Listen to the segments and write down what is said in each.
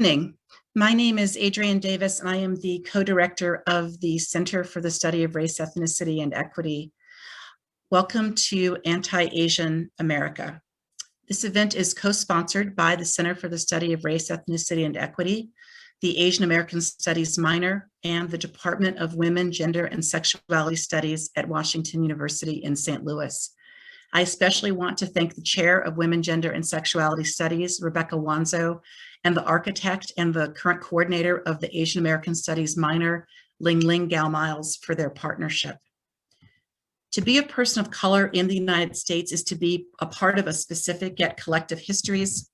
evening. My name is Adrienne Davis, and I am the co-director of the Center for the Study of Race, Ethnicity, and Equity. Welcome to Anti-Asian America. This event is co-sponsored by the Center for the Study of Race, Ethnicity, and Equity, the Asian American Studies minor, and the Department of Women, Gender, and Sexuality Studies at Washington University in St. Louis. I especially want to thank the Chair of Women, Gender, and Sexuality Studies, Rebecca Wanzo, and the architect and the current coordinator of the Asian American Studies minor, Lynn Gao-Miles, for their partnership. To be a person of color in the United States is to be a part of a specific yet collective histories,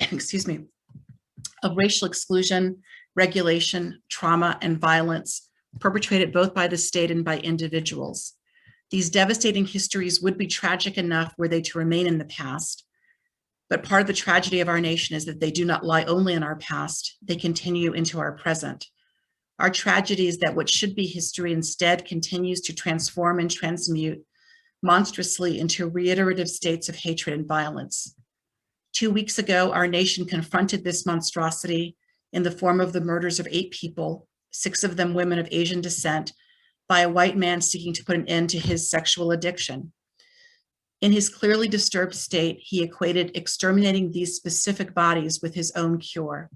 of racial exclusion, regulation, trauma, and violence perpetrated both by the state and by individuals. These devastating histories would be tragic enough were they to remain in the past. But part of the tragedy of our nation is that they do not lie only in our past, they continue into our present. Our tragedy is that what should be history instead continues to transform and transmute monstrously into reiterative states of hatred and violence. 2 weeks ago, our nation confronted this monstrosity in the form of the murders of 8 people, 6 of them women of Asian descent, by a white man seeking to put an end to his sexual addiction. In his clearly disturbed state, he equated exterminating these specific bodies with his own cure.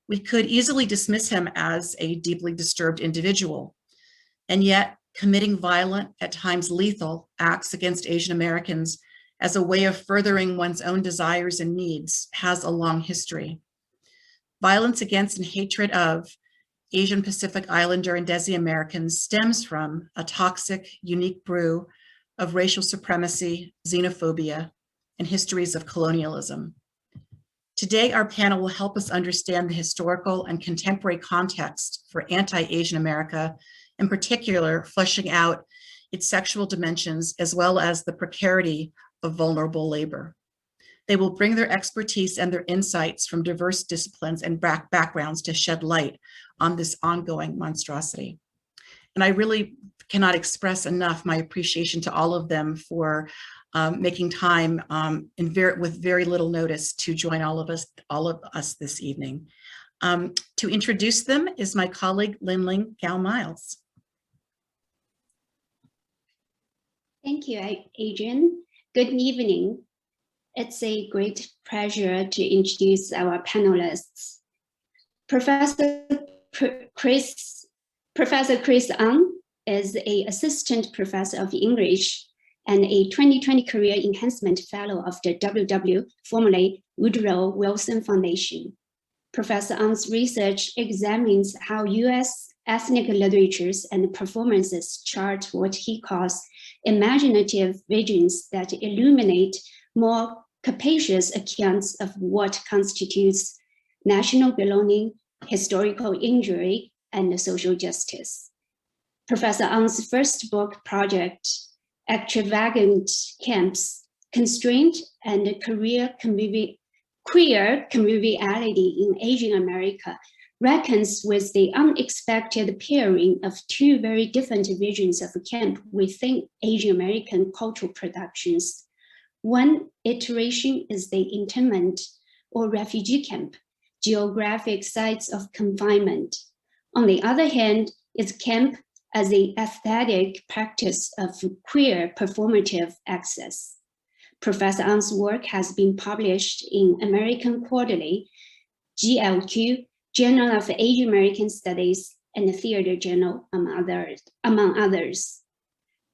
We could easily dismiss him as a deeply disturbed individual, and yet committing violent, at times lethal, acts against Asian Americans as a way of furthering one's own desires and needs has a long history. Violence against and hatred of Asian Pacific Islander and Desi Americans stems from a toxic, unique brew of racial supremacy, xenophobia, and histories of colonialism. Today, our panel will help us understand the historical and contemporary context for anti-Asian America, in particular, fleshing out its sexual dimensions as well as the precarity of vulnerable labor. They will bring their expertise and their insights from diverse disciplines and backgrounds to shed light on this ongoing monstrosity. And I really cannot express enough my appreciation to all of them for making time with very little notice to join all of us this evening. To introduce them is my colleague, Lynn Gao-Miles. Thank you, Adrienne. Good evening. It's a great pleasure to introduce our panelists. Professor Chris Ang is an assistant professor of English and a 2020 Career Enhancement Fellow of the WW, formerly Woodrow Wilson Foundation. Professor Ang's research examines how US ethnic literatures and performances chart what he calls imaginative visions that illuminate more capacious accounts of what constitutes national belonging, historical injury, and social justice. Professor Ang's first book project, Extravagant Camps, Constraint and Queer Conviviality in Asian America, reckons with the unexpected pairing of 2 very different visions of camp within Asian American cultural productions. One iteration is the internment or refugee camp, geographic sites of confinement. On the other hand, is camp as an aesthetic practice of queer performative access. Professor Ang's work has been published in American Quarterly, GLQ, Journal of Asian American Studies, and the Theater Journal, among others.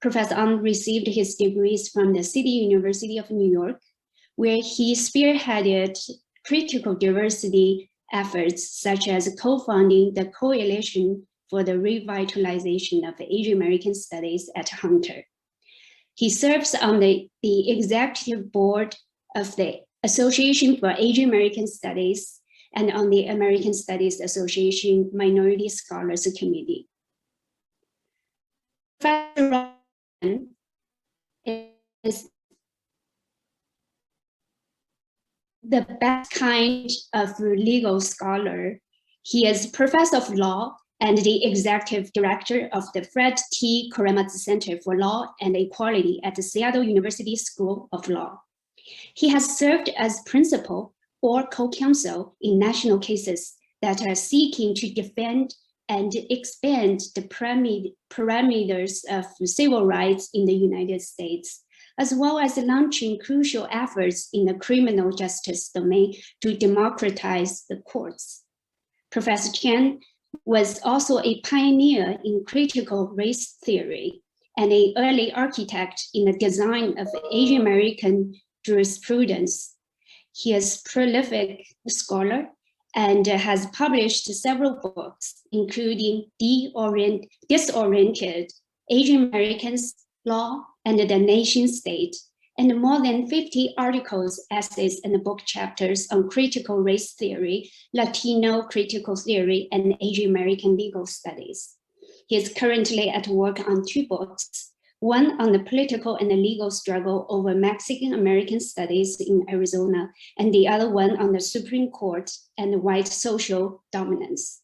Professor Ang received his degrees from the City University of New York, where he spearheaded critical diversity efforts such as co-founding the Coalition for the Revitalization of Asian American Studies at Hunter. He serves on the executive board of the Association for Asian American Studies and on the American Studies Association Minority Scholars Committee. Professor is the best kind of legal scholar. He is professor of law and the executive director of the Fred T. Korematsu Center for Law and Equality at the Seattle University School of Law. He has served as principal or co-counsel in national cases that are seeking to defend and expand the parameters of civil rights in the United States, as well as launching crucial efforts in the criminal justice domain to democratize the courts. Professor Chang was also a pioneer in critical race theory and an early architect in the design of Asian American jurisprudence. He is a prolific scholar and has published several books, including Disoriented Asian Americans, Law, and the Nation State, and more than 50 articles, essays, and book chapters on critical race theory, Latino critical theory, and Asian American legal studies. He is currently at work on 2 books, one on the political and the legal struggle over Mexican American studies in Arizona, and the other one on the Supreme Court and white social dominance.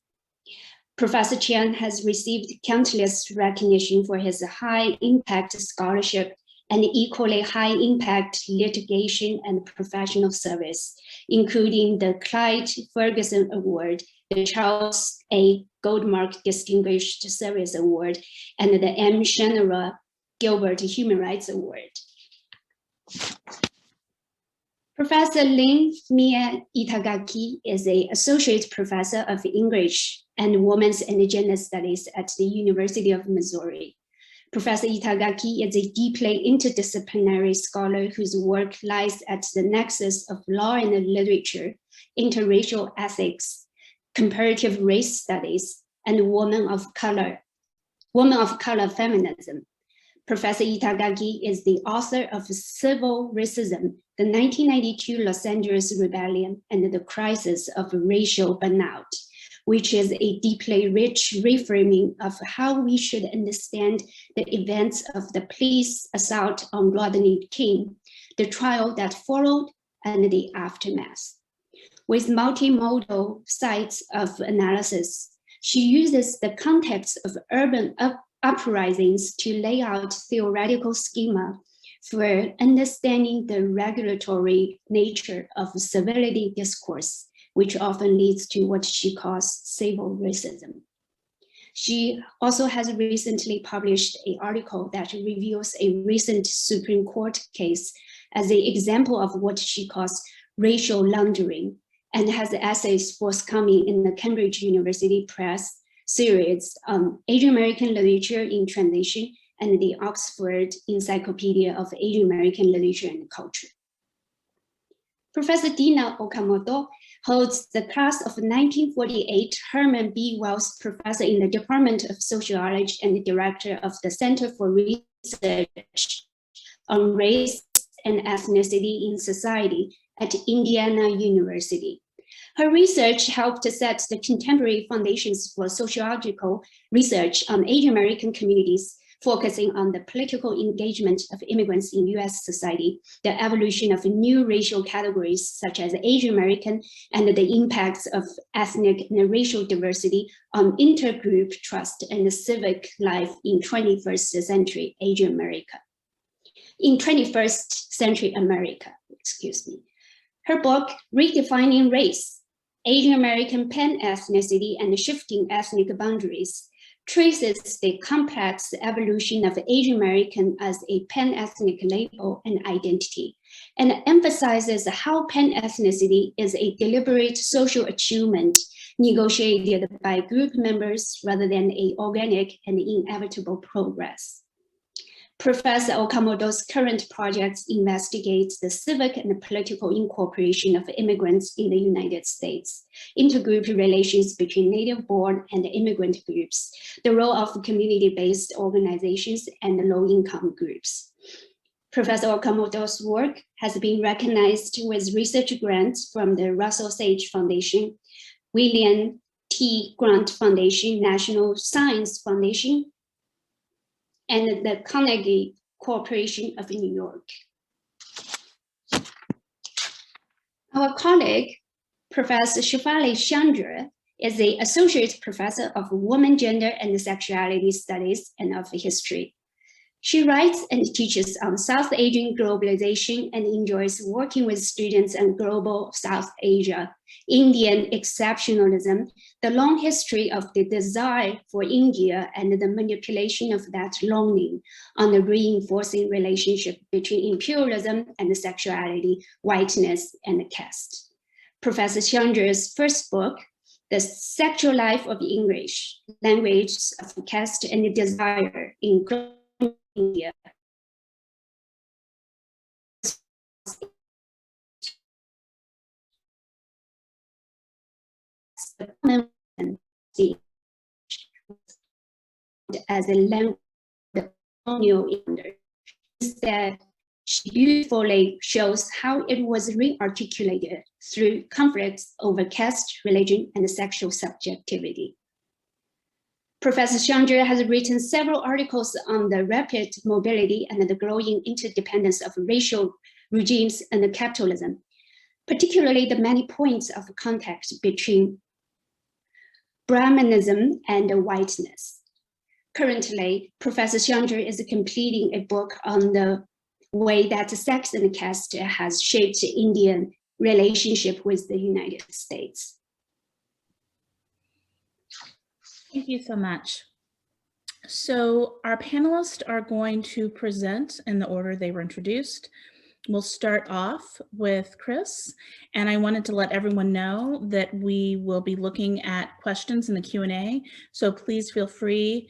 Professor Chang has received countless recognition for his high impact scholarship and equally high impact litigation and professional service, including the Clyde Ferguson Award, the Charles A. Goldmark Distinguished Service Award, and the M. Chandra Gilbert Human Rights Award. Professor Lynn Itagaki is an associate professor of English and Women's and Gender Studies at the University of Missouri. Professor Itagaki is a deeply interdisciplinary scholar whose work lies at the nexus of law and literature, interracial ethics, comparative race studies, and women of color feminism. Professor Itagaki is the author of Civil Racism, the 1992 Los Angeles Rebellion, and the Crisis of Racial Burnout, which is a deeply rich reframing of how we should understand the events of the police assault on Rodney King, the trial that followed, and the aftermath. With multimodal sites of analysis, she uses the context of urban uprisings to lay out theoretical schema for understanding the regulatory nature of civility discourse, which often leads to what she calls civil racism. She also has recently published an article that reviews a recent Supreme Court case as an example of what she calls racial laundering, and has essays forthcoming in the Cambridge University Press series on Asian American literature in translation and the Oxford Encyclopedia of Asian American Literature and Culture. Professor Dina Okamoto holds the class of 1948 Herman B. Wells Professor in the Department of Sociology and the Director of the Center for Research on Race and Ethnicity in Society at Indiana University. Her research helped to set the contemporary foundations for sociological research on Asian American communities, focusing on the political engagement of immigrants in US society, the evolution of new racial categories such as Asian American, and the impacts of ethnic and racial diversity on intergroup trust and civic life in 21st century Asian America. In 21st century America, excuse me. Her book, Redefining Race, Asian American Pan-Ethnicity and Shifting Ethnic Boundaries, traces the complex evolution of Asian American as a pan-ethnic label and identity, and emphasizes how pan-ethnicity is a deliberate social achievement negotiated by group members rather than an organic and inevitable progress. Professor Okamoto's current projects investigate the civic and political incorporation of immigrants in the United States, intergroup relations between native-born and immigrant groups, the role of community-based organizations and low-income groups. Professor Okamoto's work has been recognized with research grants from the Russell Sage Foundation, William T. Grant Foundation, National Science Foundation, and the Carnegie Corporation of New York. Our colleague, Professor Shefali Chandra, is an associate professor of women, gender, and sexuality studies and of history. She writes and teaches on South Asian globalization and enjoys working with students in global South Asia, Indian exceptionalism, the long history of the desire for India and the manipulation of that longing on the reinforcing relationship between imperialism and sexuality, whiteness, and caste. Professor Chandra's first book, The Sexual Life of English, Language of Caste and Desire in India, as a language of colonial England. Instead, she beautifully shows how it was re-articulated through conflicts over caste, religion, and sexual subjectivity. Professor Chandra has written several articles on the rapid mobility and the growing interdependence of racial regimes and capitalism, particularly the many points of contact between Brahmanism and whiteness. Currently, Professor Chandra is completing a book on the way that sex and caste has shaped Indian relationship with the United States. Thank you so much. So our panelists are going to present in the order they were introduced. We'll start off with Chris, and I wanted to let everyone know that we will be looking at questions in the Q&A, so please feel free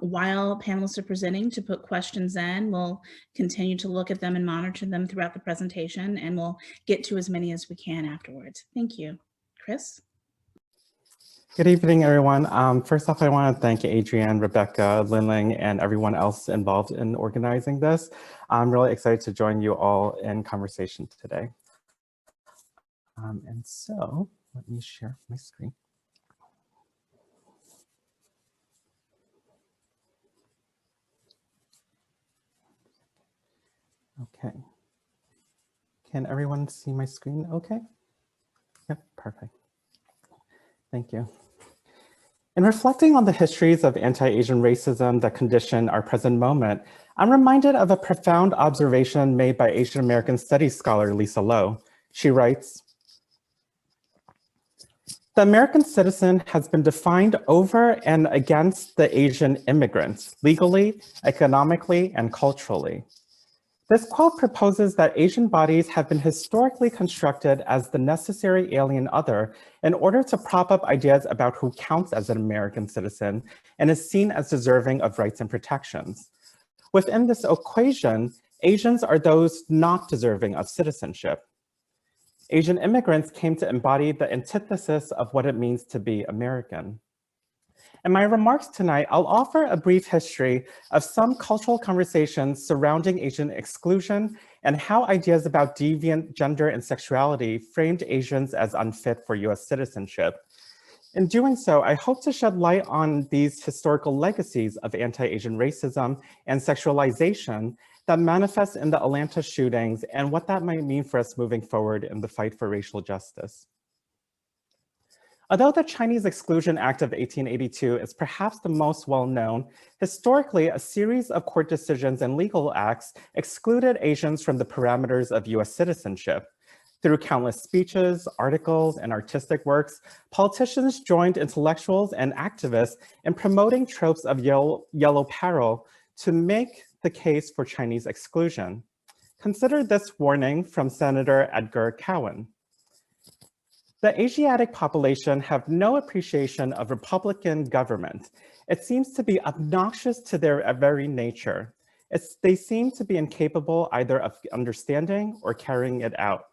while panelists are presenting to put questions in. We'll continue to look at them and monitor them throughout the presentation, and we'll get to as many as we can afterwards. Thank you. Chris? Good evening, everyone. First off, I want to thank Adrienne, Rebecca, Lynn, and everyone else involved in organizing this. I'm really excited to join you all in conversation today. And so let me share my screen. Okay. Can everyone see my screen okay? Yep, perfect. Thank you. In reflecting on the histories of anti-Asian racism that condition our present moment, I'm reminded of a profound observation made by Asian American studies scholar Lisa Lowe. She writes, "The American citizen has been defined over and against the Asian immigrants, legally, economically, and culturally. This quote proposes that Asian bodies have been historically constructed as the necessary alien other in order to prop up ideas about who counts as an American citizen and is seen as deserving of rights and protections. Within this equation, Asians are those not deserving of citizenship. Asian immigrants came to embody the antithesis of what it means to be American." In my remarks tonight, I'll offer a brief history of some cultural conversations surrounding Asian exclusion and how ideas about deviant gender and sexuality framed Asians as unfit for US citizenship. In doing so, I hope to shed light on these historical legacies of anti-Asian racism and sexualization that manifest in the Atlanta shootings and what that might mean for us moving forward in the fight for racial justice. Although the Chinese Exclusion Act of 1882 is perhaps the most well-known, historically, a series of court decisions and legal acts excluded Asians from the parameters of US citizenship. Through countless speeches, articles, and artistic works, politicians joined intellectuals and activists in promoting tropes of yellow peril to make the case for Chinese exclusion. Consider this warning from Senator Edgar Cowan. "The Asiatic population have no appreciation of Republican government. It seems to be obnoxious to their very nature. They seem to be incapable either of understanding or carrying it out."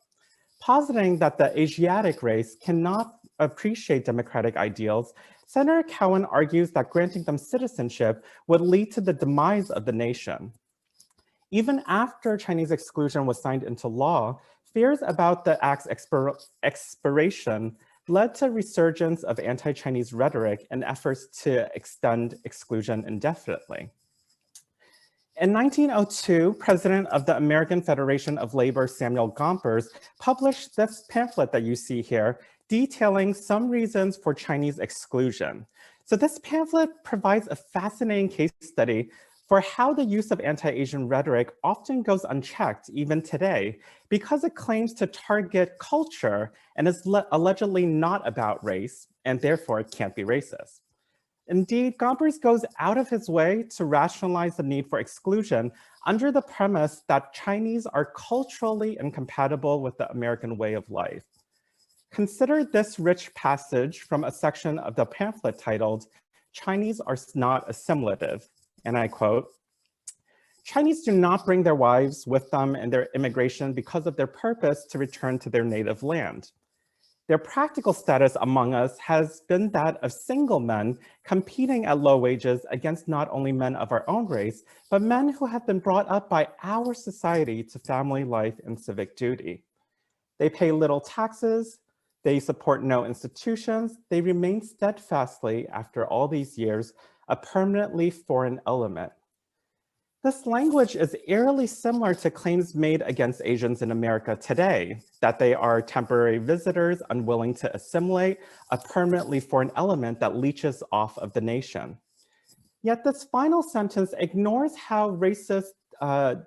Positing that the Asiatic race cannot appreciate democratic ideals, Senator Cowan argues that granting them citizenship would lead to the demise of the nation. Even after Chinese exclusion was signed into law, fears about the act's expiration led to resurgence of anti-Chinese rhetoric and efforts to extend exclusion indefinitely. In 1902, President of the American Federation of Labor, Samuel Gompers, published this pamphlet that you see here, detailing some reasons for Chinese exclusion. So this pamphlet provides a fascinating case study for how the use of anti-Asian rhetoric often goes unchecked even today because it claims to target culture and is allegedly not about race and therefore can't be racist. Indeed, Gompers goes out of his way to rationalize the need for exclusion under the premise that Chinese are culturally incompatible with the American way of life. Consider this rich passage from a section of the pamphlet titled, "Chinese are not assimilative," and I quote, "Chinese do not bring their wives with them in their immigration because of their purpose to return to their native land. Their practical status among us has been that of single men competing at low wages against not only men of our own race, but men who have been brought up by our society to family life and civic duty. They pay little taxes, they support no institutions, they remain steadfastly, after all these years, a permanently foreign element. This language is eerily similar to claims made against Asians in America today, that they are temporary visitors, unwilling to assimilate, a permanently foreign element that leeches off of the nation. Yet this final sentence ignores how racist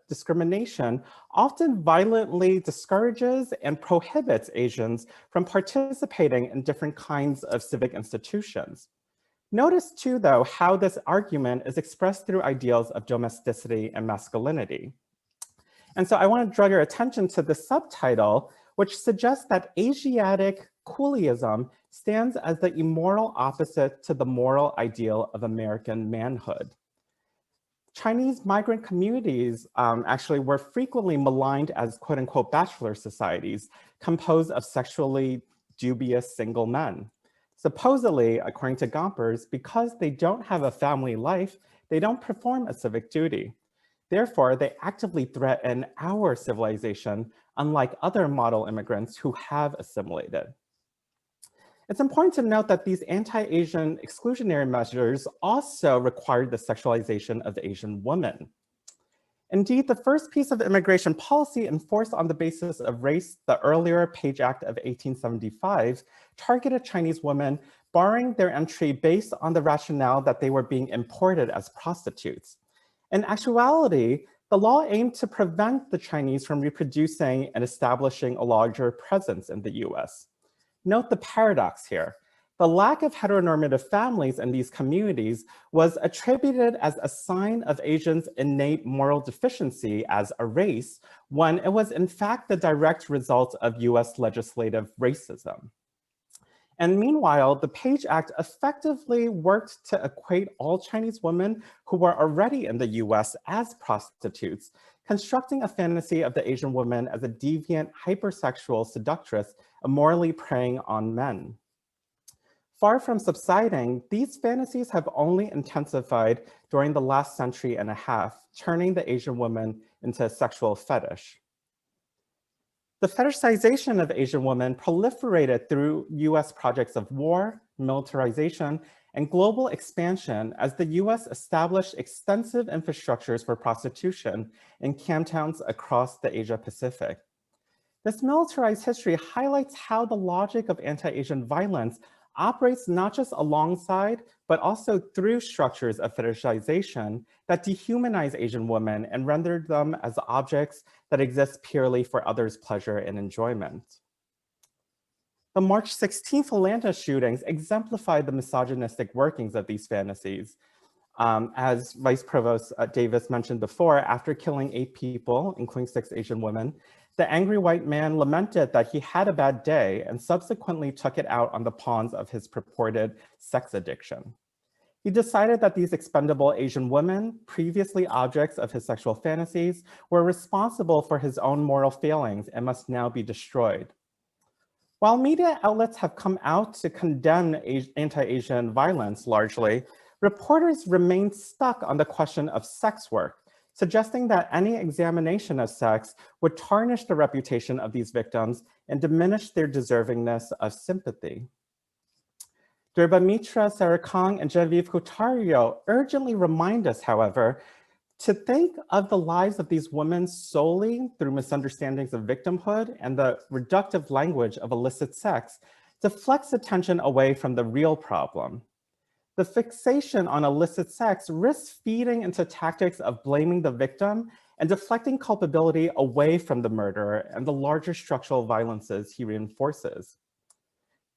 discrimination often violently discourages and prohibits Asians from participating in different kinds of civic institutions. Notice too, though, how this argument is expressed through ideals of domesticity and masculinity. And so I want to draw your attention to the subtitle, which suggests that Asiatic coolieism stands as the immoral opposite to the moral ideal of American manhood. Chinese migrant communities actually were frequently maligned as quote unquote bachelor societies composed of sexually dubious single men. Supposedly, according to Gompers, because they don't have a family life, they don't perform a civic duty. Therefore, they actively threaten our civilization, unlike other model immigrants who have assimilated. It's important to note that these anti-Asian exclusionary measures also required the sexualization of Asian women. Indeed, the first piece of immigration policy enforced on the basis of race, the earlier Page Act of 1875, targeted Chinese women, barring their entry based on the rationale that they were being imported as prostitutes. In actuality, the law aimed to prevent the Chinese from reproducing and establishing a larger presence in the US. Note the paradox here. The lack of heteronormative families in these communities was attributed as a sign of Asians' innate moral deficiency as a race, when it was in fact the direct result of US legislative racism. And meanwhile, the Page Act effectively worked to equate all Chinese women who were already in the US as prostitutes, constructing a fantasy of the Asian woman as a deviant, hypersexual seductress, immorally preying on men. Far from subsiding, these fantasies have only intensified during the last century and a half, turning the Asian woman into a sexual fetish. The fetishization of Asian women proliferated through US projects of war, militarization, and global expansion as the US established extensive infrastructures for prostitution in camp towns across the Asia Pacific. This militarized history highlights how the logic of anti-Asian violence operates not just alongside, but also through structures of fetishization that dehumanize Asian women and render them as objects that exist purely for others' pleasure and enjoyment. The March 16th Atlanta shootings exemplified the misogynistic workings of these fantasies. As Vice Provost Davis mentioned before, after killing 8 people, including 6 Asian women, the angry white man lamented that he had a bad day and subsequently took it out on the pawns of his purported sex addiction. He decided that these expendable Asian women, previously objects of his sexual fantasies, were responsible for his own moral failings and must now be destroyed. While media outlets have come out to condemn anti-Asian violence largely, reporters remain stuck on the question of sex work, suggesting that any examination of sex would tarnish the reputation of these victims and diminish their deservingness of sympathy. Durba Mitra, Sarah Kong, and Genevieve Coutario urgently remind us, however, to think of the lives of these women solely through misunderstandings of victimhood and the reductive language of illicit sex deflects attention away from the real problem. The fixation on illicit sex risks feeding into tactics of blaming the victim and deflecting culpability away from the murderer and the larger structural violences he reinforces.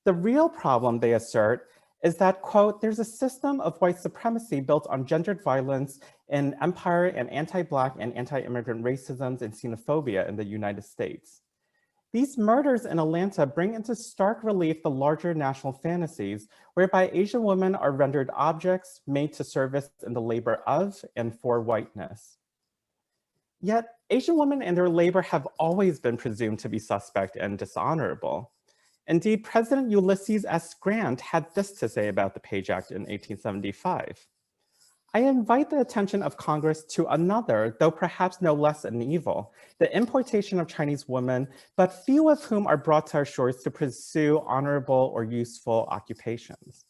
The real problem, they assert, is that, quote, there's a system of white supremacy built on gendered violence in empire and anti-Black and anti-immigrant racisms and xenophobia in the United States. These murders in Atlanta bring into stark relief the larger national fantasies whereby Asian women are rendered objects made to service in the labor of and for whiteness. Yet, Asian women and their labor have always been presumed to be suspect and dishonorable. Indeed, President Ulysses S. Grant had this to say about the Page Act in 1875. I invite the attention of Congress to another, though perhaps no less an evil, the importation of Chinese women, but few of whom are brought to our shores to pursue honorable or useful occupations.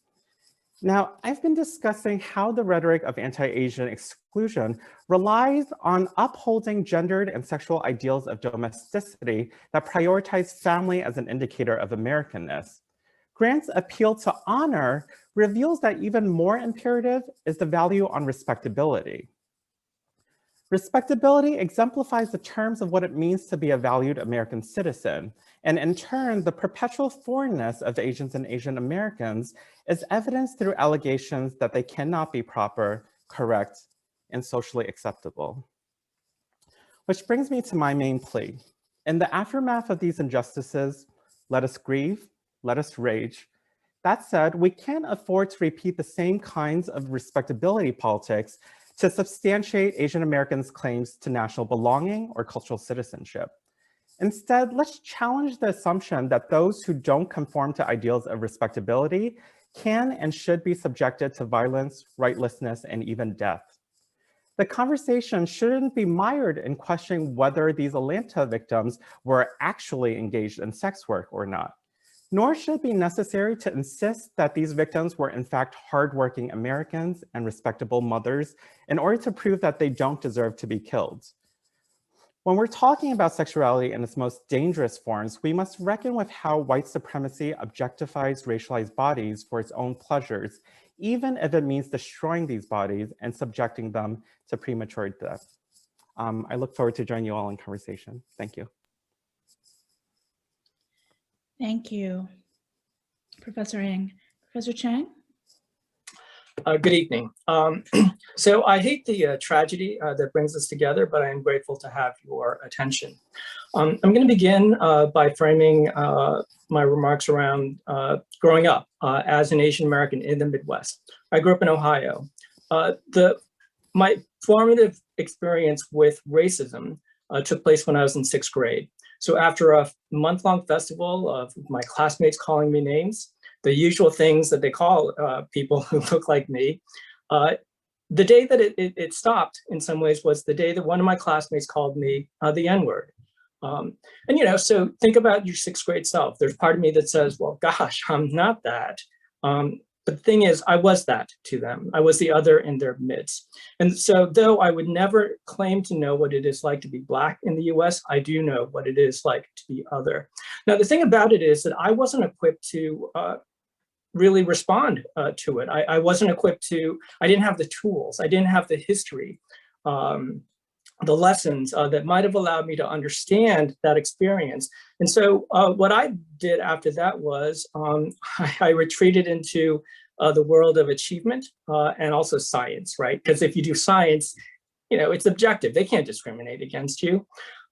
Now, I've been discussing how the rhetoric of anti-Asian exclusion relies on upholding gendered and sexual ideals of domesticity that prioritize family as an indicator of Americanness. Grant's appeal to honor reveals that even more imperative is the value on respectability. Respectability exemplifies the terms of what it means to be a valued American citizen. And in turn, the perpetual foreignness of Asians and Asian Americans is evidenced through allegations that they cannot be proper, correct, and socially acceptable. Which brings me to my main plea. In the aftermath of these injustices, let us grieve, let us rage. That said, we can't afford to repeat the same kinds of respectability politics to substantiate Asian Americans' claims to national belonging or cultural citizenship. Instead, let's challenge the assumption that those who don't conform to ideals of respectability can and should be subjected to violence, rightlessness, and even death. The conversation shouldn't be mired in questioning whether these Atlanta victims were actually engaged in sex work or not. Nor should it be necessary to insist that these victims were in fact hardworking Americans and respectable mothers in order to prove that they don't deserve to be killed. When we're talking about sexuality in its most dangerous forms, we must reckon with how white supremacy objectifies racialized bodies for its own pleasures, even if it means destroying these bodies and subjecting them to premature death. I look forward to joining you all in conversation. Thank you. Thank you, Professor Ng. Professor Chang? Good evening. So I hate the tragedy that brings us together, but I am grateful to have your attention. I'm going to begin by framing my remarks around growing up as an Asian American in the Midwest. I grew up in Ohio. My formative experience with racism took place when I was in 6th grade. So after a month-long festival of my classmates calling me names, the usual things that they call people who look like me, the day that it stopped in some ways was the day that one of my classmates called me the N-word. And you know, so think about your 6th grade self. There's part of me that says, well, gosh, I'm not that. But the thing is, I was that to them. I was the other in their midst. And so though I would never claim to know what it is like to be Black in the US, I do know what it is like to be other. Now, the thing about it is that I wasn't equipped to really respond to it. I wasn't equipped to, I didn't have the tools. I didn't have the history, the lessons that might have allowed me to understand that experience. And so what I did after that was I retreated into the world of achievement and also science, right? Because if you do science, you know, it's objective. They can't discriminate against you.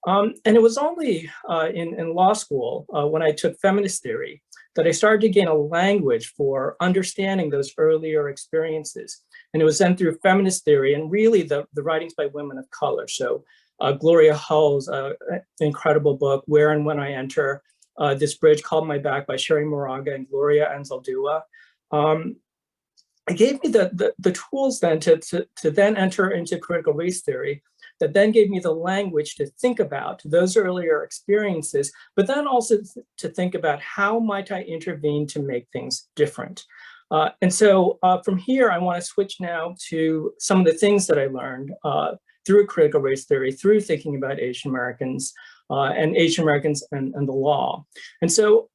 And it was only in law school when I took feminist theory that I started to gain a language for understanding those earlier experiences. And it was then through feminist theory and really the writings by women of color. So Gloria Hull's incredible book, Where and When I Enter, This Bridge Called My Back by Sherry Moraga and Gloria Anzaldúa. It gave me the tools then to then enter into critical race theory that then gave me the language to think about those earlier experiences, but then also to think about how might I intervene to make things different. And so from here, I want to switch now to some of the things that I learned through critical race theory, through thinking about Asian Americans and Asian Americans and the law. And so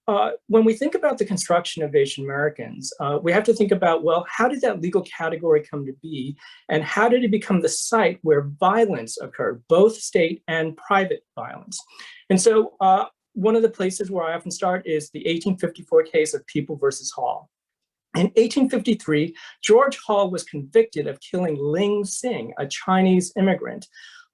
when we think about the construction of Asian Americans, we have to think about, well, how did that legal category come to be? And how did it become the site where violence occurred, both state and private violence? And so one of the places where I often start is the 1854 case of People versus Hall. In 1853, George Hall was convicted of killing Ling Sing, a Chinese immigrant.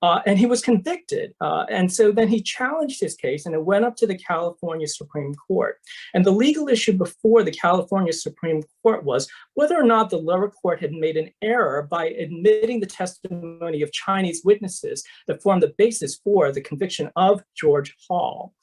And he was convicted. And so then he challenged his case and it went up to the California Supreme Court. And the legal issue before the California Supreme Court was whether or not the lower court had made an error by admitting the testimony of Chinese witnesses that formed the basis for the conviction of George Hall.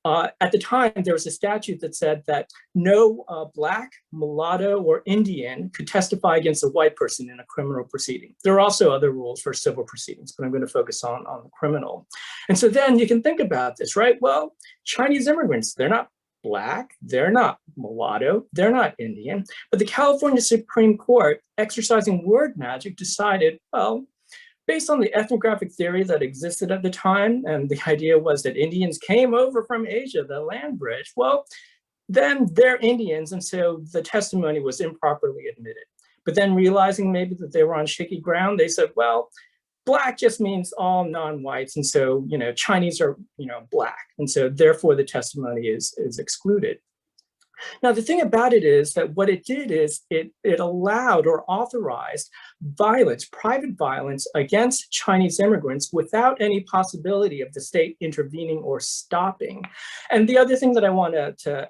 At the time, there was a statute that said that no Black, mulatto, or Indian could testify against a white person in a criminal proceeding. There are also other rules for civil proceedings, but I'm going to focus on the criminal. And so then you can think about this, right? Well, Chinese immigrants, they're not Black, they're not mulatto, they're not Indian, but the California Supreme Court, exercising word magic, decided, well, based on the ethnographic theory that existed at the time, and the idea was that Indians came over from Asia, the land bridge, well, then they're Indians, and so the testimony was improperly admitted. But then realizing maybe that they were on shaky ground, they said, well, Black just means all non-whites, and so, Chinese are, Black, and so therefore the testimony is excluded. Now, the thing about it is that what it did is it allowed or authorized violence, private violence against Chinese immigrants without any possibility of the state intervening or stopping. And the other thing that I want to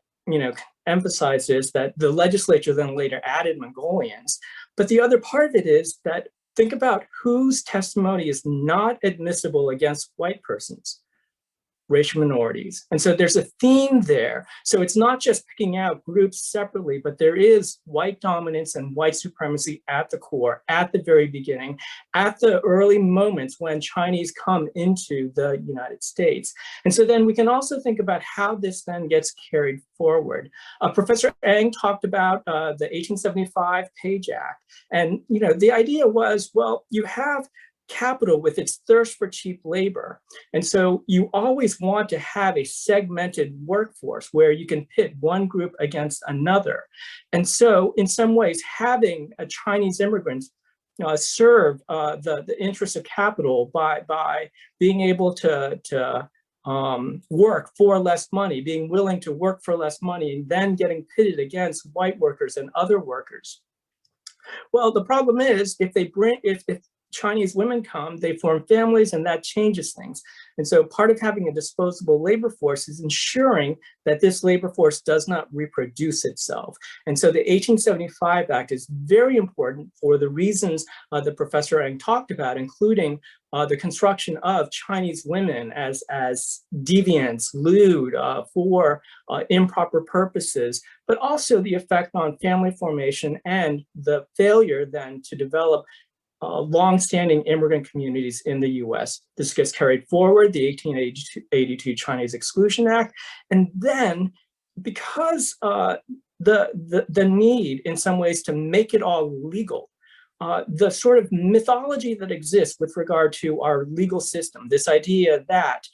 emphasize is that the legislature then later added Mongolians. But the other part of it is that think about whose testimony is not admissible against white persons. Racial minorities. And so there's a theme there. So it's not just picking out groups separately, but there is white dominance and white supremacy at the core, at the very beginning, at the early moments when Chinese come into the United States. And so then we can also think about how this then gets carried forward. Professor Eng talked about the 1875 Page Act. And the idea was, well, you have capital with its thirst for cheap labor. And so you always want to have a segmented workforce where you can pit one group against another. And so in some ways, having a Chinese immigrant serve the interests of capital by being able to work for less money, being willing to work for less money, and then getting pitted against white workers and other workers. Well, the problem is if Chinese women come, they form families, and that changes things. And so part of having a disposable labor force is ensuring that this labor force does not reproduce itself. And so the 1875 Act is very important for the reasons that Professor Eng talked about, including the construction of Chinese women as deviants, lewd, for improper purposes, but also the effect on family formation and the failure then to develop long-standing immigrant communities in the US. This gets carried forward, the 1882 Chinese Exclusion Act. And then because the need in some ways to make it all legal, the sort of mythology that exists with regard to our legal system, this idea that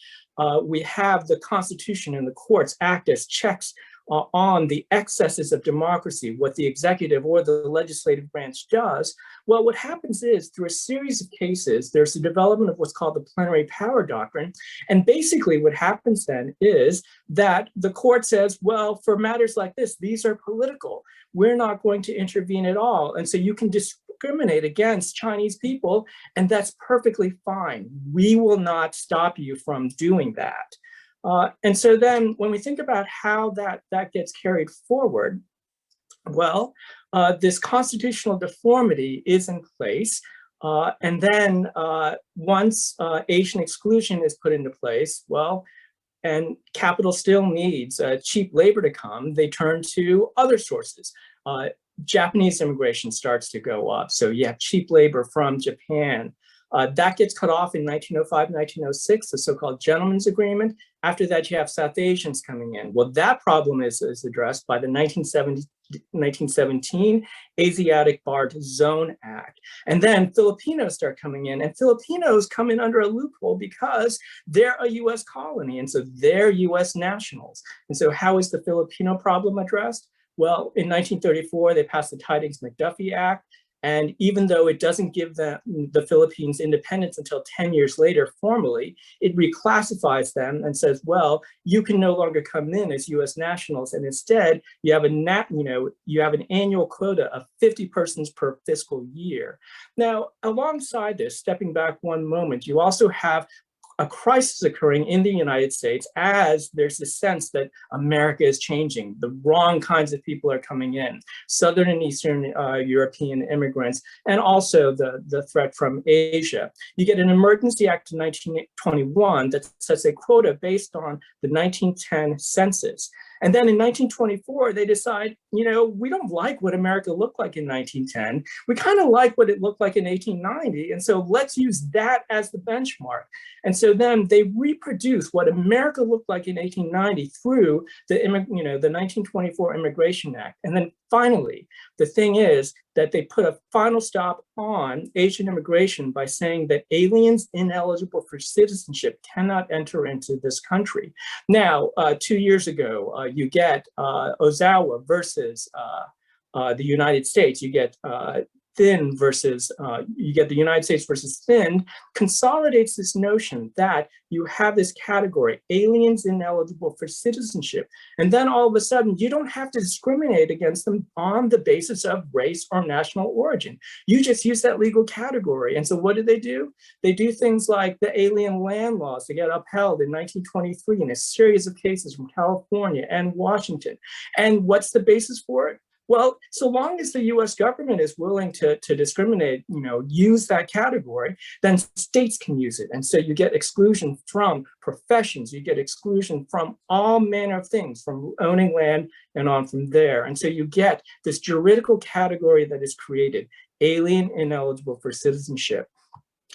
we have the Constitution and the courts act as checks on the excesses of democracy, what the executive or the legislative branch does. Well, what happens is through a series of cases, there's the development of what's called the plenary power doctrine. And basically what happens then is that the court says, well, for matters like this, these are political. We're not going to intervene at all. And so you can discriminate against Chinese people, and that's perfectly fine. We will not stop you from doing that. And so then when we think about how that gets carried forward, well, this constitutional deformity is in place. And then once Asian exclusion is put into place, well, and capital still needs cheap labor to come, they turn to other sources. Japanese immigration starts to go up. So you have cheap labor from Japan. That gets cut off in 1905, 1906, the so-called Gentleman's Agreement. After that, you have South Asians coming in. Well, that problem is addressed by the 1970 1917, Asiatic Barred Zone Act. And then Filipinos start coming in, and Filipinos come in under a loophole because they're a US colony, and so they're US nationals. And so how is the Filipino problem addressed? Well, in 1934, they passed the Tidings-McDuffie Act. And even though it doesn't give the Philippines independence until 10 years later formally, it reclassifies them and says, well, you can no longer come in as US nationals. And instead, you have an annual quota of 50 persons per fiscal year. Now, alongside this, stepping back one moment, you also have a crisis occurring in the United States as there's this sense that America is changing. The wrong kinds of people are coming in, Southern and Eastern European immigrants, and also the threat from Asia. You get an Emergency Act in 1921 that sets a quota based on the 1910 census. And then in 1924, they decide, we don't like what America looked like in 1910. We kind of like what it looked like in 1890. And so let's use that as the benchmark. And so then they reproduce what America looked like in 1890 through the 1924 Immigration Act. And then finally, the thing is that they put a final stop on Asian immigration by saying that aliens ineligible for citizenship cannot enter into this country. Now, 2 years ago, you get Ozawa versus the United States. You get Thin versus, you get the United States versus Thin, consolidates this notion that you have this category, aliens ineligible for citizenship. And then all of a sudden, you don't have to discriminate against them on the basis of race or national origin. You just use that legal category. And so what do? They do things like the alien land laws that get upheld in 1923 in a series of cases from California and Washington. And what's the basis for it? Well, so long as the US government is willing to discriminate, use that category, then states can use it. And so you get exclusion from professions, you get exclusion from all manner of things, from owning land and on from there. And so you get this juridical category that is created, alien ineligible for citizenship.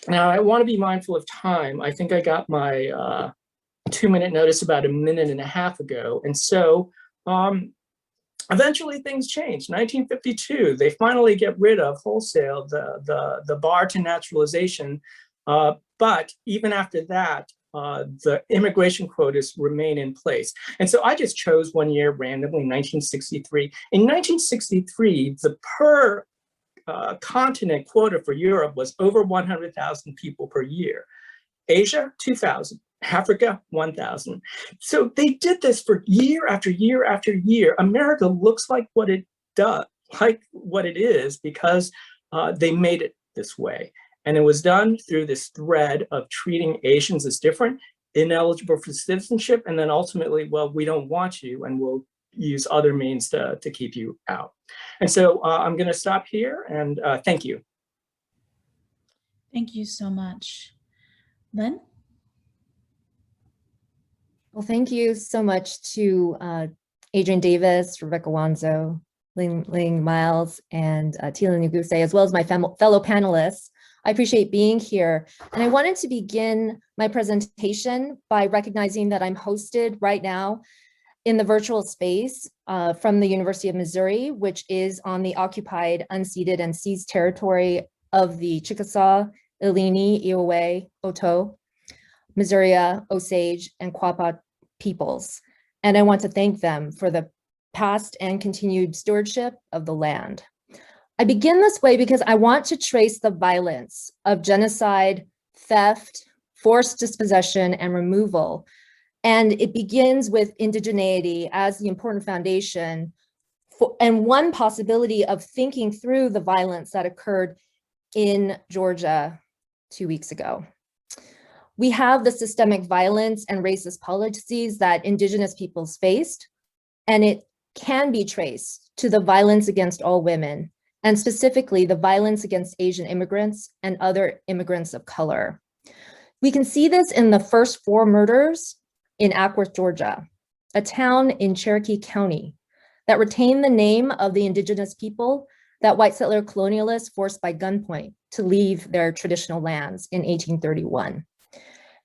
Now, I want to be mindful of time. I think I got my 2-minute notice about a minute and a half ago. And so, eventually things changed. 1952, they finally get rid of wholesale the bar to naturalization. But even after that, the immigration quotas remain in place. And so I just chose one year randomly, 1963. In 1963, the per continent quota for Europe was over 100,000 people per year. Asia, 2,000. Africa, 1,000. So they did this for year after year after year. America looks like what it does, like what it is, because they made it this way. And it was done through this thread of treating Asians as different, ineligible for citizenship, and then ultimately, well, we don't want you, and we'll use other means to keep you out. And so I'm going to stop here, and thank you. Thank you so much. Lynn? Well, thank you so much to Adrian Davis, Rebecca Wanzo, Ling Miles, and Tila Nuguse, as well as my fellow panelists. I appreciate being here. And I wanted to begin my presentation by recognizing that I'm hosted right now in the virtual space from the University of Missouri, which is on the occupied, unceded, and seized territory of the Chickasaw, Illini, Iowa, Oto, Missouri, Osage, and Quapaw peoples. And I want to thank them for the past and continued stewardship of the land. I begin this way because I want to trace the violence of genocide, theft, forced dispossession, and removal. And it begins with indigeneity as the important foundation and one possibility of thinking through the violence that occurred in Georgia 2 weeks ago. We have the systemic violence and racist policies that Indigenous peoples faced, and it can be traced to the violence against all women, and specifically the violence against Asian immigrants and other immigrants of color. We can see this in the first 4 murders in Ackworth, Georgia, a town in Cherokee County that retained the name of the Indigenous people that white settler colonialists forced by gunpoint to leave their traditional lands in 1831.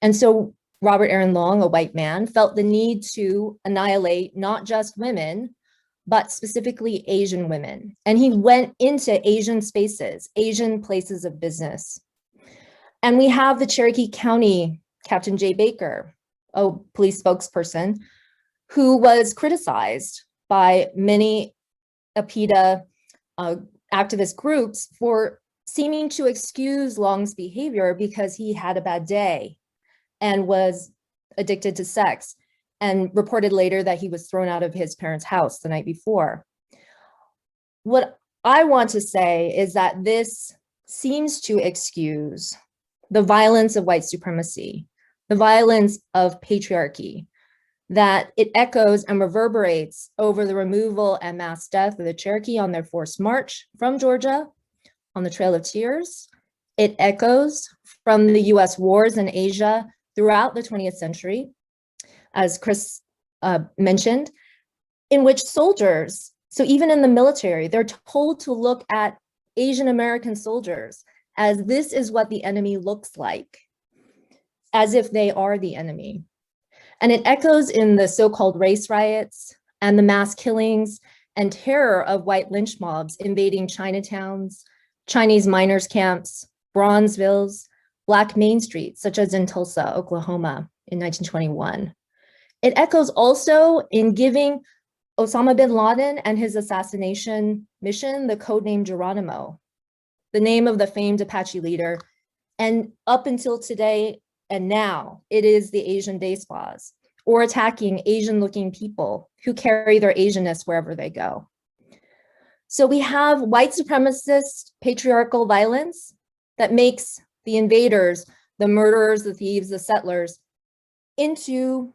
And so Robert Aaron Long, a white man, felt the need to annihilate not just women, but specifically Asian women. And he went into Asian spaces, Asian places of business. And we have the Cherokee County Captain Jay Baker, a police spokesperson, who was criticized by many APITA activist groups for seeming to excuse Long's behavior because he had a bad day and was addicted to sex, and reported later that he was thrown out of his parents' house the night before. What I want to say is that this seems to excuse the violence of white supremacy, the violence of patriarchy, that it echoes and reverberates over the removal and mass death of the Cherokee on their forced march from Georgia on the Trail of Tears. It echoes from the US wars in Asia throughout the 20th century, as Chris mentioned, in which soldiers, so even in the military, they're told to look at Asian American soldiers as this is what the enemy looks like, as if they are the enemy. And it echoes in the so-called race riots and the mass killings and terror of white lynch mobs invading Chinatowns, Chinese miners' camps, Bronzevilles, Black Main Streets, such as in Tulsa, Oklahoma in 1921. It echoes also in giving Osama bin Laden and his assassination mission the codename Geronimo, the name of the famed Apache leader. And up until today and now, it is the Asian Day Spas, or attacking Asian-looking people who carry their Asianness wherever they go. So we have white supremacist patriarchal violence that makes the invaders, the murderers, the thieves, the settlers, into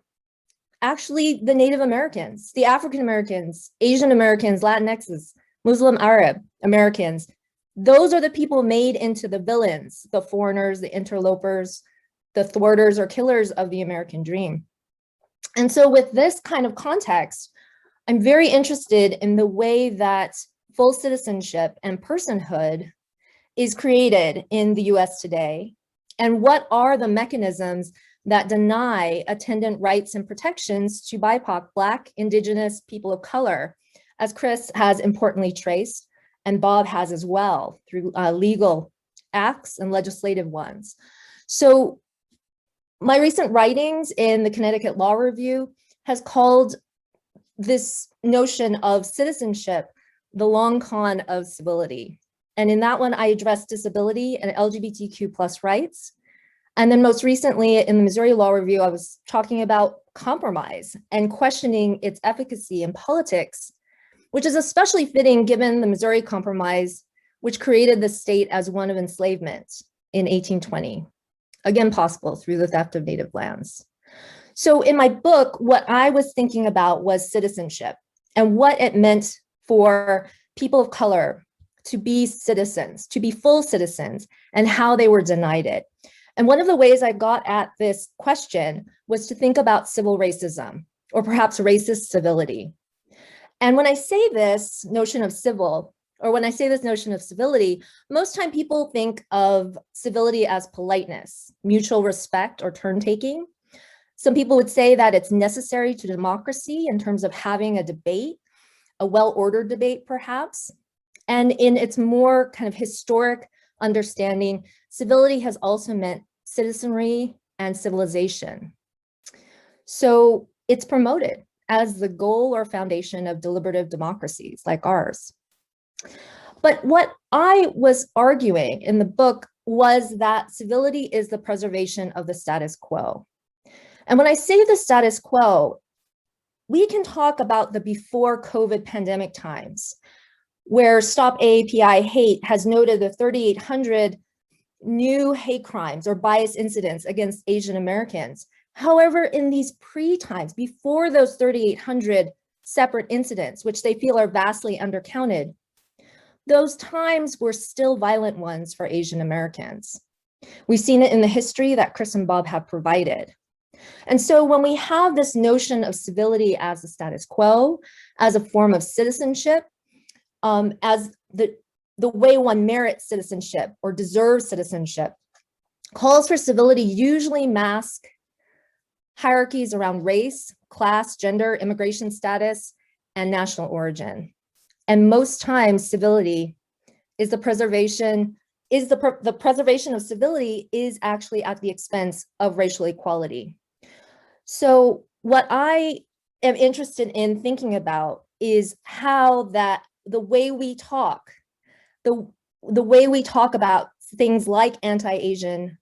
actually the Native Americans, the African Americans, Asian Americans, Latinxes, Muslim Arab Americans. Those are the people made into the villains, the foreigners, the interlopers, the thwarters or killers of the American dream. And so with this kind of context, I'm very interested in the way that full citizenship and personhood is created in the US today, and what are the mechanisms that deny attendant rights and protections to BIPOC, Black, Indigenous, people of color, as Chris has importantly traced, and Bob has as well, through legal acts and legislative ones. So my recent writings in the Connecticut Law Review has called this notion of citizenship the long con of civility. And in that one, I addressed disability and LGBTQ+ rights. And then most recently in the Missouri Law Review, I was talking about compromise and questioning its efficacy in politics, which is especially fitting given the Missouri Compromise, which created the state as one of enslavement in 1820, again possible through the theft of native lands. So in my book, what I was thinking about was citizenship and what it meant for people of color to be citizens, to be full citizens, and how they were denied it. And one of the ways I got at this question was to think about civil racism, or perhaps racist civility. And when I say this notion of civil, or when I say this notion of civility, most time people think of civility as politeness, mutual respect, or turn-taking. Some people would say that it's necessary to democracy in terms of having a debate, a well-ordered debate perhaps. And in its more kind of historic understanding, civility has also meant citizenry and civilization. So it's promoted as the goal or foundation of deliberative democracies like ours. But what I was arguing in the book was that civility is the preservation of the status quo. And when I say the status quo, we can talk about the before COVID pandemic times, where Stop AAPI Hate has noted the 3,800 new hate crimes or bias incidents against Asian Americans. However, in these pre-times, before those 3,800 separate incidents, which they feel are vastly undercounted, those times were still violent ones for Asian Americans. We've seen it in the history that Chris and Bob have provided. And so when we have this notion of civility as the status quo, as a form of citizenship, as the way one merits citizenship or deserves citizenship, calls for civility usually mask hierarchies around race, class, gender, immigration status, and national origin. And most times civility is the preservation of civility is actually at the expense of racial equality. So what I am interested in thinking about is how that the way we talk about things like anti-Asian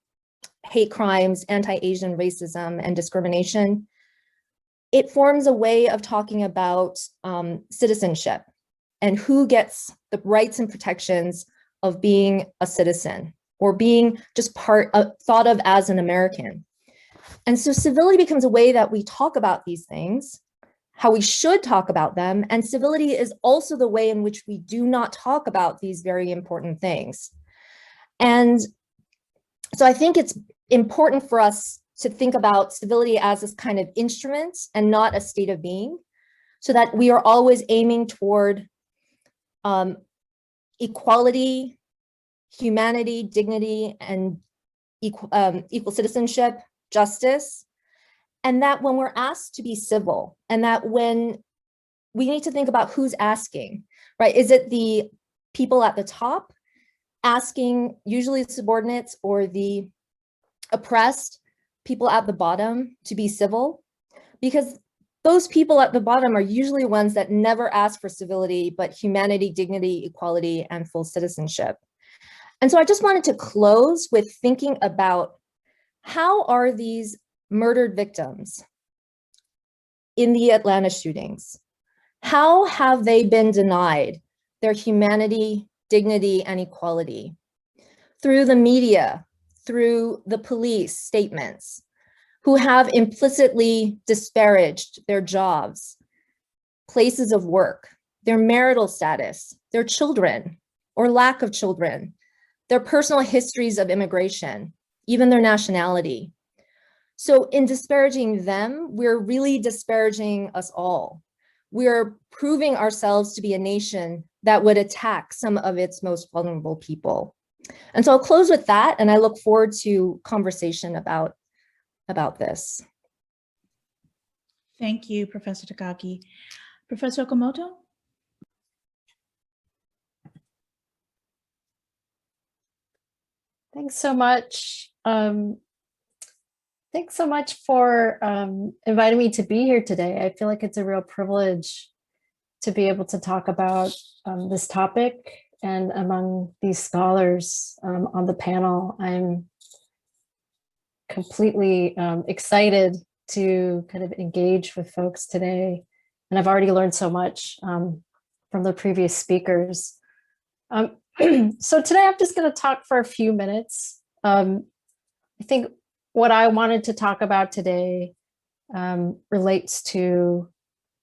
hate crimes, anti-Asian racism and discrimination, it forms a way of talking about citizenship and who gets the rights and protections of being a citizen or being just thought of as an American. And so civility becomes a way that we talk about these things, how we should talk about them. And civility is also the way in which we do not talk about these very important things. And so I think it's important for us to think about civility as this kind of instrument and not a state of being, so that we are always aiming toward equality, humanity, dignity, and equal citizenship, justice. And that when we're asked to be civil, and that when we need to think about who's asking, right? Is it the people at the top asking, usually the subordinates or the oppressed people at the bottom to be civil? Because those people at the bottom are usually ones that never ask for civility, but humanity, dignity, equality, and full citizenship. And so I just wanted to close with thinking about how are these murdered victims in the Atlanta shootings, how have they been denied their humanity, dignity, and equality? Through the media, through the police statements, who have implicitly disparaged their jobs, places of work, their marital status, their children or lack of children, their personal histories of immigration, even their nationality. So in disparaging them, we're really disparaging us all. We're proving ourselves to be a nation that would attack some of its most vulnerable people. And so I'll close with that, and I look forward to conversation about this. Thank you, Professor Itagaki. Professor Okamoto? Thanks so much. Thanks so much for inviting me to be here today. I feel like it's a real privilege to be able to talk about this topic and among these scholars on the panel. I'm completely excited to kind of engage with folks today. And I've already learned so much from the previous speakers. So today I'm just going to talk for a few minutes. I think what I wanted to talk about today relates to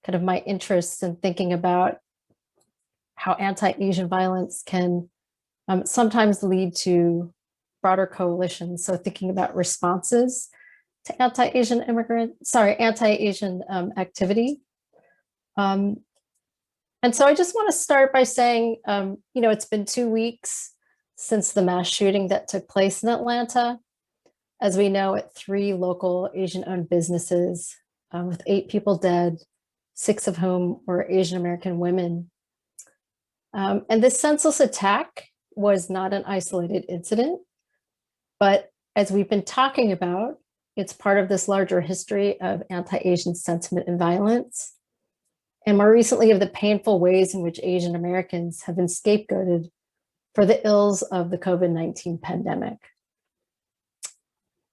kind of my interests in thinking about how anti-Asian violence can sometimes lead to broader coalitions. So thinking about responses to anti-Asian activity. And so I just want to start by saying, it's been 2 weeks since the mass shooting that took place in Atlanta, as we know, at 3 local Asian-owned businesses, with 8 people dead, 6 of whom were Asian American women. And this senseless attack was not an isolated incident, but as we've been talking about, it's part of this larger history of anti-Asian sentiment and violence, and more recently of the painful ways in which Asian Americans have been scapegoated for the ills of the COVID-19 pandemic.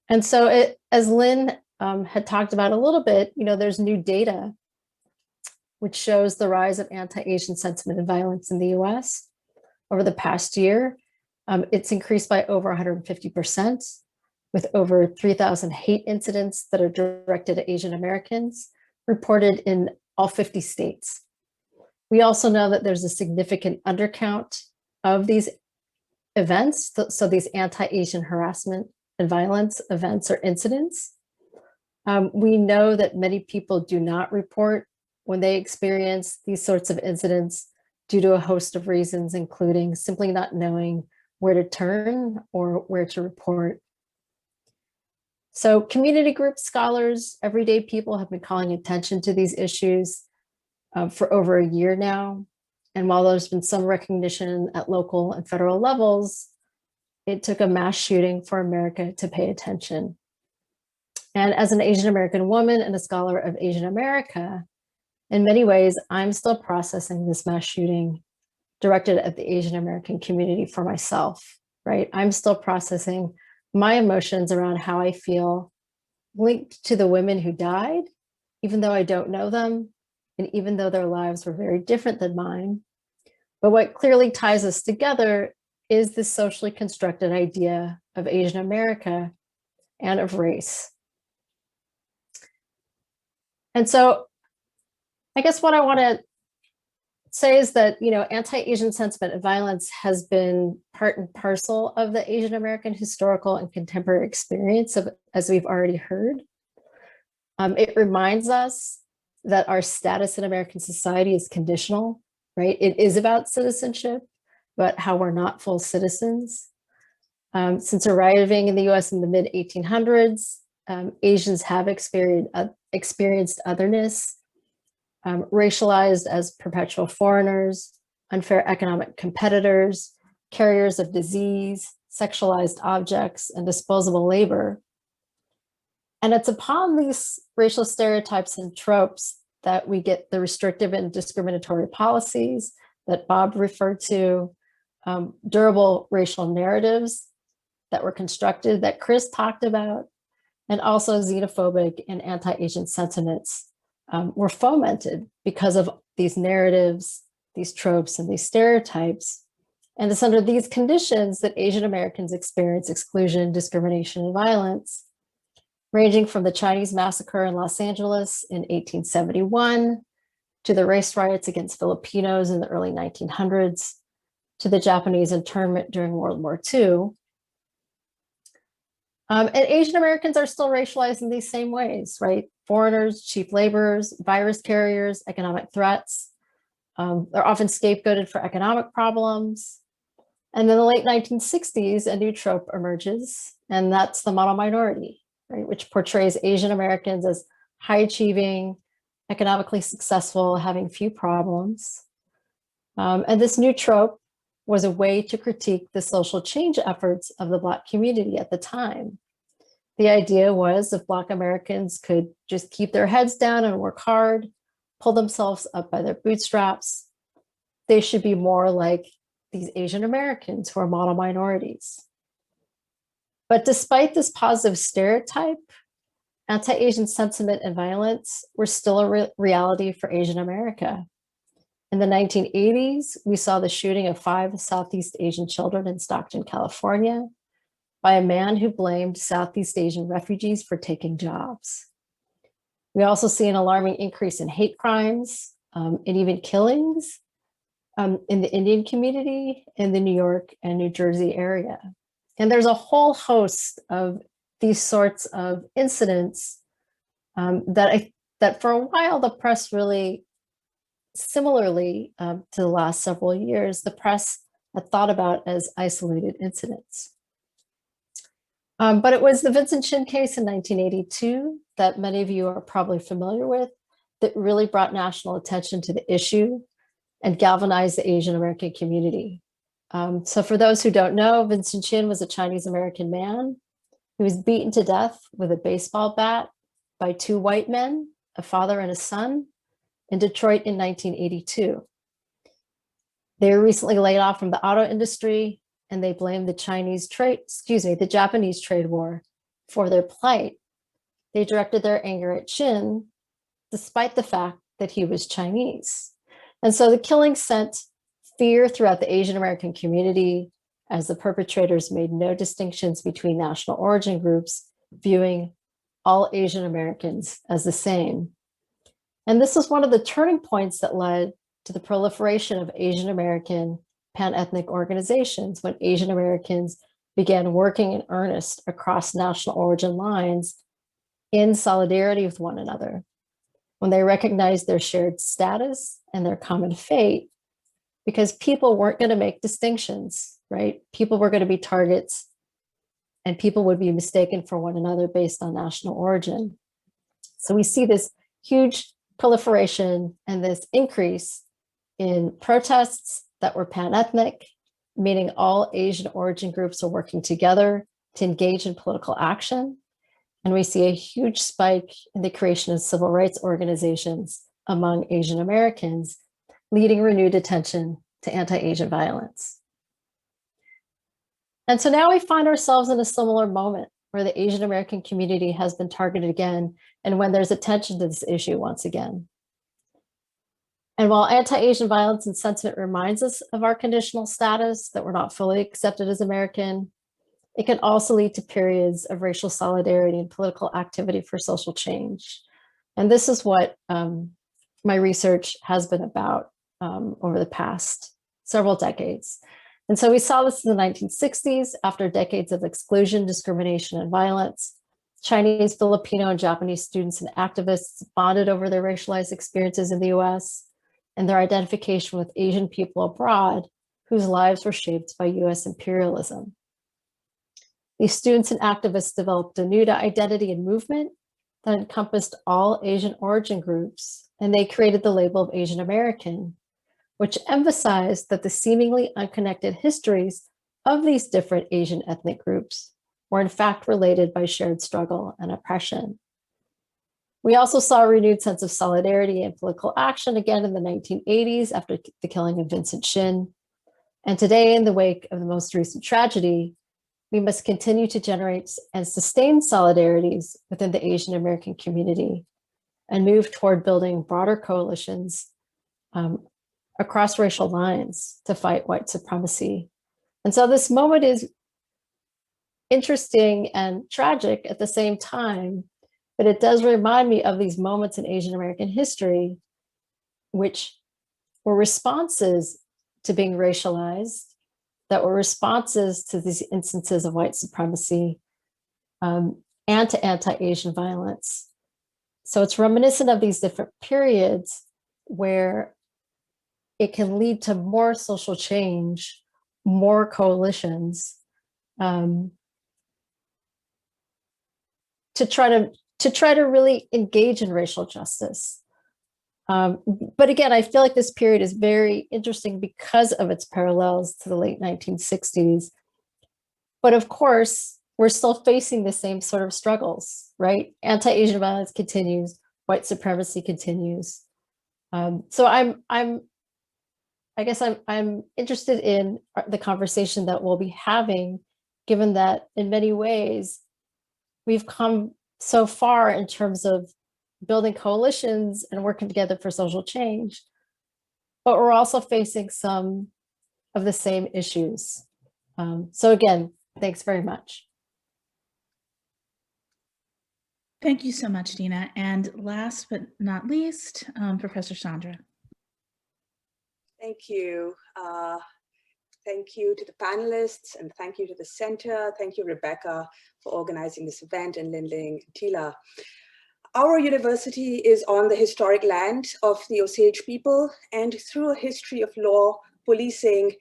And so as Lynn had talked about a little bit, there's new data which shows the rise of anti-Asian sentiment and violence in the US over the past year. It's increased by over 150%, with over 3,000 hate incidents that are directed at Asian Americans reported in all 50 states. We also know that there's a significant undercount of these events, so these anti-Asian harassment and violence events or incidents. We know that many people do not report when they experience these sorts of incidents due to a host of reasons, including simply not knowing where to turn or where to report. So community groups, scholars, everyday people have been calling attention to these issues. for over a year now. And while there's been some recognition at local and federal levels, it took a mass shooting for America to pay attention. And as an Asian American woman and a scholar of Asian America, in many ways, I'm still processing this mass shooting directed at the Asian American community for myself, right? I'm still processing my emotions around how I feel linked to the women who died, even though I don't know them, and even though their lives were very different than mine. But what clearly ties us together is this socially constructed idea of Asian America and of race. And so I guess what I want to say is that, anti-Asian sentiment and violence has been part and parcel of the Asian American historical and contemporary experience, as we've already heard. It reminds us that our status in American society is conditional, right? It is about citizenship, but how we're not full citizens. Since arriving in the US in the mid-1800s, Asians have experienced otherness, racialized as perpetual foreigners, unfair economic competitors, carriers of disease, sexualized objects, and disposable labor. And it's upon these racial stereotypes and tropes that we get the restrictive and discriminatory policies that Bob referred to, durable racial narratives that were constructed, that Chris talked about, and also xenophobic and anti-Asian sentiments were fomented because of these narratives, these tropes, and these stereotypes. And it's under these conditions that Asian Americans experience exclusion, discrimination, and violence, ranging from the Chinese massacre in Los Angeles in 1871, to the race riots against Filipinos in the early 1900s, to the Japanese internment during World War II. And Asian Americans are still racialized in these same ways, right? Foreigners, cheap laborers, virus carriers, economic threats. They're often scapegoated for economic problems. And in the late 1960s, a new trope emerges, and that's the model minority, right? Which portrays Asian Americans as high achieving, economically successful, having few problems. And this new trope was a way to critique the social change efforts of the Black community at the time. The idea was if Black Americans could just keep their heads down and work hard, pull themselves up by their bootstraps, they should be more like these Asian Americans who are model minorities. But despite this positive stereotype, anti-Asian sentiment and violence were still a reality for Asian America. In the 1980s, we saw the shooting of 5 Southeast Asian children in Stockton, California, by a man who blamed Southeast Asian refugees for taking jobs. We also see an alarming increase in hate crimes and even killings in the Indian community in the New York and New Jersey area. And there's a whole host of these sorts of incidents that for a while the press really, similarly to the last several years, the press had thought about as isolated incidents. But it was the Vincent Chin case in 1982 that many of you are probably familiar with that really brought national attention to the issue and galvanized the Asian American community. So for those who don't know, Vincent Chin was a Chinese American man who was beaten to death with a baseball bat by 2 white men, a father and a son, in Detroit in 1982. They were recently laid off from the auto industry, and they blamed the Japanese trade war for their plight. They directed their anger at Chin, despite the fact that he was Chinese. And so the killing sent fear throughout the Asian American community as the perpetrators made no distinctions between national origin groups, viewing all Asian Americans as the same. And this was one of the turning points that led to the proliferation of Asian American pan-ethnic organizations when Asian Americans began working in earnest across national origin lines in solidarity with one another, when they recognized their shared status and their common fate, because people weren't going to make distinctions, right? People were going to be targets, and people would be mistaken for one another based on national origin. So we see this huge proliferation and this increase in protests that were pan-ethnic, meaning all Asian origin groups are working together to engage in political action. And we see a huge spike in the creation of civil rights organizations among Asian Americans, leading renewed attention to anti-Asian violence. And so now we find ourselves in a similar moment where the Asian American community has been targeted again, and when there's attention to this issue once again. And while anti-Asian violence and sentiment reminds us of our conditional status, that we're not fully accepted as American, it can also lead to periods of racial solidarity and political activity for social change. And this is what my research has been about over the past several decades. And so we saw this in the 1960s, after decades of exclusion, discrimination, and violence. Chinese, Filipino, and Japanese students and activists bonded over their racialized experiences in the US and their identification with Asian people abroad whose lives were shaped by US imperialism. These students and activists developed a new identity and movement that encompassed all Asian origin groups, and they created the label of Asian American, which emphasized that the seemingly unconnected histories of these different Asian ethnic groups were in fact related by shared struggle and oppression. We also saw a renewed sense of solidarity and political action again in the 1980s after the killing of Vincent Shin. And today, in the wake of the most recent tragedy, we must continue to generate and sustain solidarities within the Asian American community and move toward building broader coalitions across racial lines to fight white supremacy. And so this moment is interesting and tragic at the same time, but it does remind me of these moments in Asian American history, which were responses to being racialized, that were responses to these instances of white supremacy and to anti-Asian violence. So it's reminiscent of these different periods where it can lead to more social change, more coalitions, to try to really engage in racial justice. But again, I feel like this period is very interesting because of its parallels to the late 1960s. But of course, we're still facing the same sort of struggles, right? Anti-Asian violence continues, white supremacy continues. So I guess I'm interested in the conversation that we'll be having, given that in many ways, we've come so far in terms of building coalitions and working together for social change, but we're also facing some of the same issues. So again, thanks very much. Thank you so much, Dina. And last but not least, Professor Chandra. Thank you. Thank you to the panelists, and thank you to the center. Thank you, Rebecca, for organizing this event, and Lynn, and Tila. Our university is on the historic land of the Osage people, and through a history of law, policing,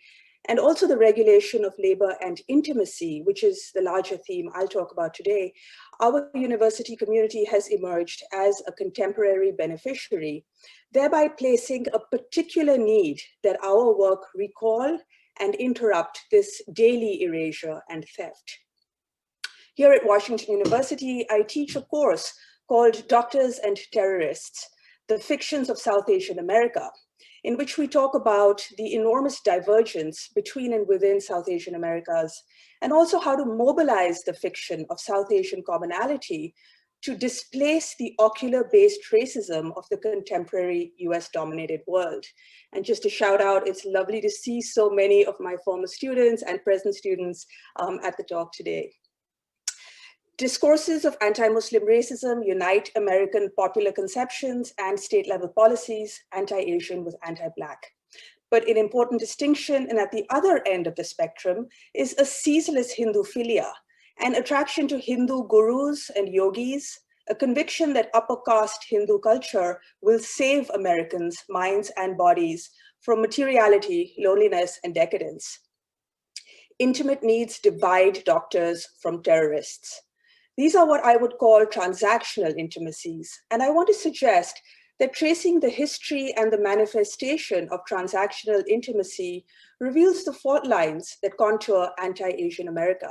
and also the regulation of labor and intimacy, which is the larger theme I'll talk about today, our university community has emerged as a contemporary beneficiary, thereby placing a particular need that our work recall and interrupt this daily erasure and theft. Here at Washington University, I teach a course called Doctors and Terrorists, the Fictions of South Asian America, in which we talk about the enormous divergence between and within South Asian Americas, and also how to mobilize the fiction of South Asian commonality to displace the ocular-based racism of the contemporary US-dominated world. And just a shout out, it's lovely to see so many of my former students and present students at the talk today. Discourses of anti-Muslim racism unite American popular conceptions and state-level policies, anti-Asian with anti-Black. But an important distinction, and at the other end of the spectrum, is a ceaseless Hinduphilia, an attraction to Hindu gurus and yogis, a conviction that upper caste Hindu culture will save Americans' minds and bodies from materiality, loneliness, and decadence. Intimate needs divide doctors from terrorists. These are what I would call transactional intimacies. And I want to suggest that tracing the history and the manifestation of transactional intimacy reveals the fault lines that contour anti-Asian America.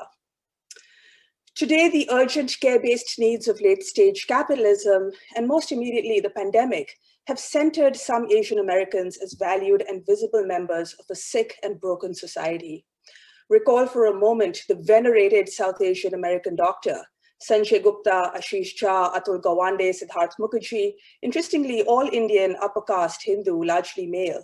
Today, the urgent care-based needs of late-stage capitalism, and most immediately the pandemic, have centered some Asian Americans as valued and visible members of a sick and broken society. Recall for a moment the venerated South Asian American doctor, Sanjay Gupta, Ashish Jha, Atul Gawande, Siddharth Mukherjee, interestingly, all Indian, upper caste, Hindu, largely male.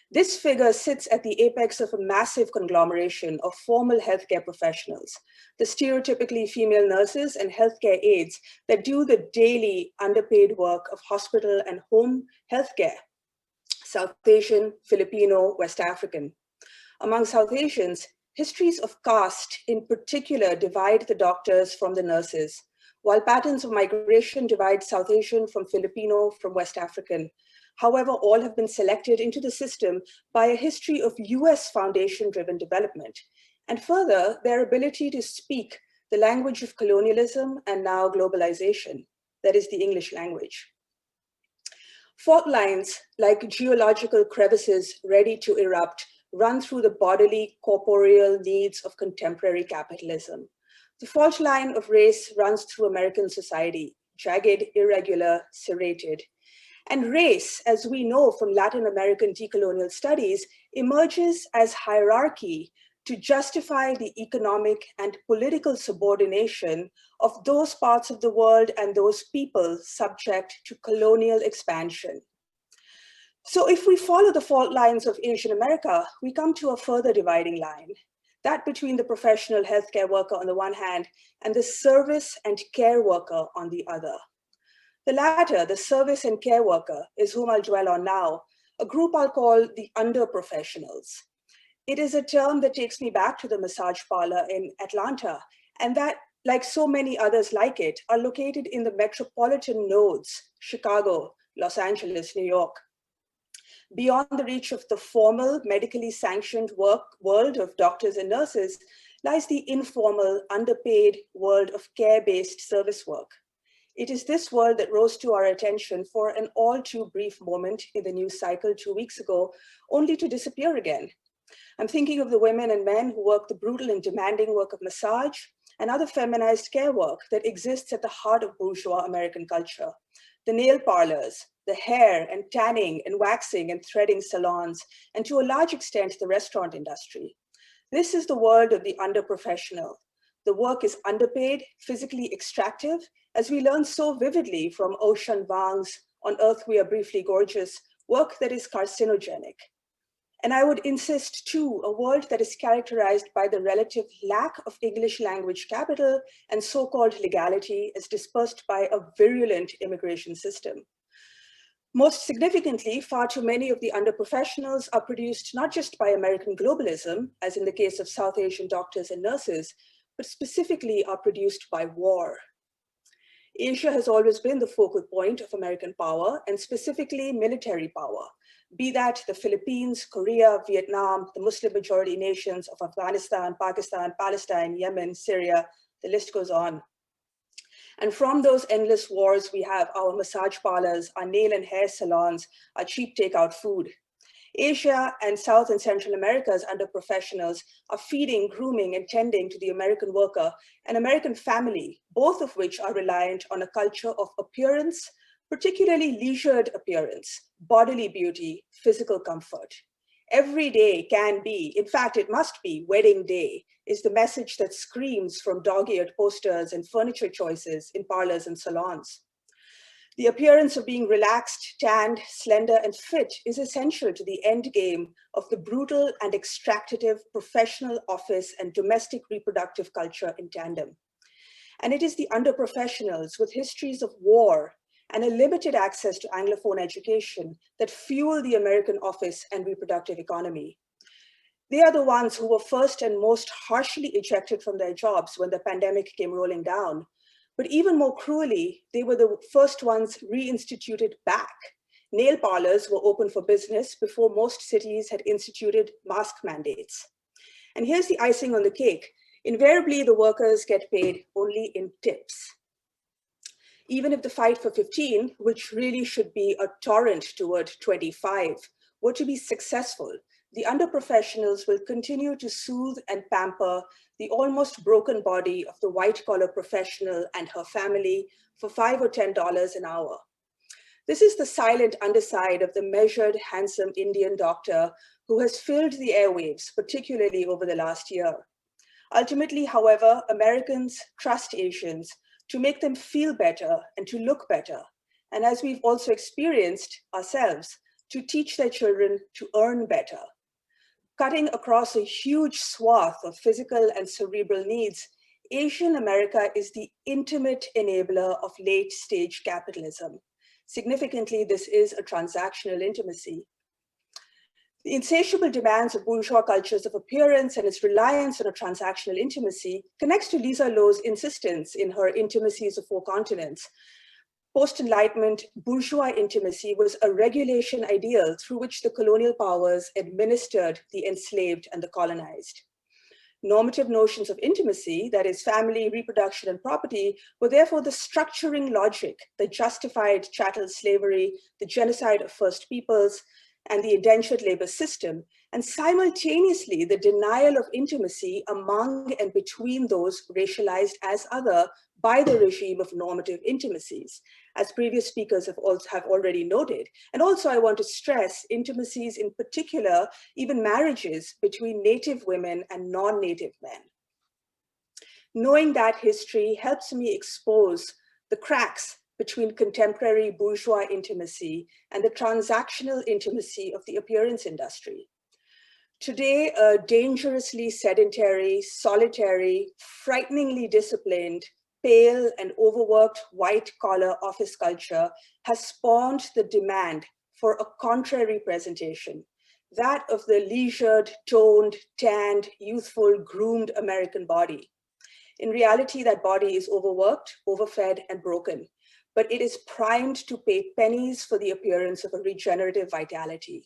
This figure sits at the apex of a massive conglomeration of formal healthcare professionals, the stereotypically female nurses and healthcare aides that do the daily underpaid work of hospital and home healthcare. South Asian, Filipino, West African. Among South Asians, histories of caste in particular divide the doctors from the nurses, while patterns of migration divide South Asian from Filipino from West African. However, all have been selected into the system by a history of US foundation-driven development, and further, their ability to speak the language of colonialism and now globalization, that is the English language. Fault lines, like geological crevices ready to erupt, run through the bodily, corporeal needs of contemporary capitalism. The fault line of race runs through American society, jagged, irregular, serrated. And race, as we know from Latin American decolonial studies, emerges as hierarchy to justify the economic and political subordination of those parts of the world and those people subject to colonial expansion. So if we follow the fault lines of Asian America, we come to a further dividing line, that between the professional healthcare worker on the one hand and the service and care worker on the other. The latter, the service and care worker, is whom I'll dwell on now, a group I'll call the underprofessionals. It is a term that takes me back to the massage parlor in Atlanta, and that, like so many others like it, are located in the metropolitan nodes, Chicago, Los Angeles, New York. Beyond the reach of the formal, medically sanctioned world of doctors and nurses lies the informal, underpaid world of care-based service work. It is this world that rose to our attention for an all too brief moment in the news cycle 2 weeks ago, only to disappear again. I'm thinking of the women and men who work the brutal and demanding work of massage and other feminized care work that exists at the heart of bourgeois American culture. The nail parlors, the hair and tanning and waxing and threading salons, and to a large extent, the restaurant industry. This is the world of the underprofessional. The work is underpaid, physically extractive, as we learn so vividly from Ocean Vuong's On Earth We Are Briefly Gorgeous, work that is carcinogenic. And I would insist too, a world that is characterized by the relative lack of English language capital and so-called legality as dispersed by a virulent immigration system. Most significantly, far too many of the underprofessionals are produced not just by American globalism, as in the case of South Asian doctors and nurses, but specifically are produced by war. Asia has always been the focal point of American power, and specifically military power, be that the Philippines, Korea, Vietnam, the Muslim majority nations of Afghanistan, Pakistan, Palestine, Yemen, Syria, the list goes on. And from those endless wars, we have our massage parlors, our nail and hair salons, our cheap takeout food. Asia and South and Central America's underprofessionals are feeding, grooming, and tending to the American worker and American family, both of which are reliant on a culture of appearance, particularly leisured appearance, bodily beauty, physical comfort. Every day can be, in fact, it must be wedding day, is the message that screams from dog-eared posters and furniture choices in parlors and salons. The appearance of being relaxed, tanned, slender, and fit is essential to the end game of the brutal and extractive professional office and domestic reproductive culture in tandem. And it is the underprofessionals with histories of war and a limited access to Anglophone education that fuel the American office and reproductive economy. They are the ones who were first and most harshly ejected from their jobs when the pandemic came rolling down. But even more cruelly, they were the first ones reinstituted back. Nail parlors were open for business before most cities had instituted mask mandates. And here's the icing on the cake. Invariably, the workers get paid only in tips. Even if the fight for 15, which really should be a torrent toward 25, were to be successful, the underprofessionals will continue to soothe and pamper the almost broken body of the white-collar professional and her family for $5 or $10 an hour. This is the silent underside of the measured, handsome Indian doctor who has filled the airwaves, particularly over the last year. Ultimately, however, Americans trust Asians to make them feel better and to look better. And as we've also experienced ourselves, to teach their children to earn better. Cutting across a huge swath of physical and cerebral needs, Asian America is the intimate enabler of late-stage capitalism. Significantly, this is a transactional intimacy. The insatiable demands of bourgeois cultures of appearance and its reliance on a transactional intimacy connects to Lisa Lowe's insistence in her Intimacies of Four Continents. Post-Enlightenment bourgeois intimacy was a regulation ideal through which the colonial powers administered the enslaved and the colonized. Normative notions of intimacy, that is family, reproduction, and property, were therefore the structuring logic that justified chattel slavery, the genocide of First Peoples, and the indentured labor system, and simultaneously the denial of intimacy among and between those racialized as other by the regime of normative intimacies, as previous speakers have already noted. And also I want to stress intimacies in particular, even marriages between Native women and non-Native men. Knowing that history helps me expose the cracks between contemporary bourgeois intimacy and the transactional intimacy of the appearance industry. Today, a dangerously sedentary, solitary, frighteningly disciplined, pale and overworked white-collar office culture has spawned the demand for a contrary presentation, that of the leisured, toned, tanned, youthful, groomed American body. In reality, that body is overworked, overfed, and broken, but it is primed to pay pennies for the appearance of a regenerative vitality.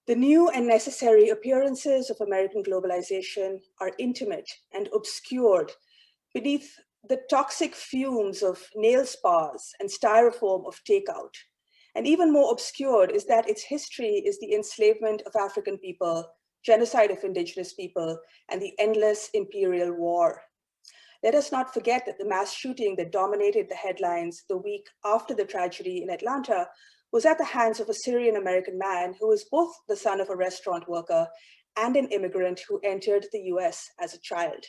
The new and necessary appearances of American globalization are intimate and obscured beneath the toxic fumes of nail spas and styrofoam of takeout. And even more obscured is that its history is the enslavement of African people, genocide of indigenous people, and the endless imperial war. Let us not forget that the mass shooting that dominated the headlines the week after the tragedy in Atlanta was at the hands of a Syrian American man who was both the son of a restaurant worker and an immigrant who entered the US as a child.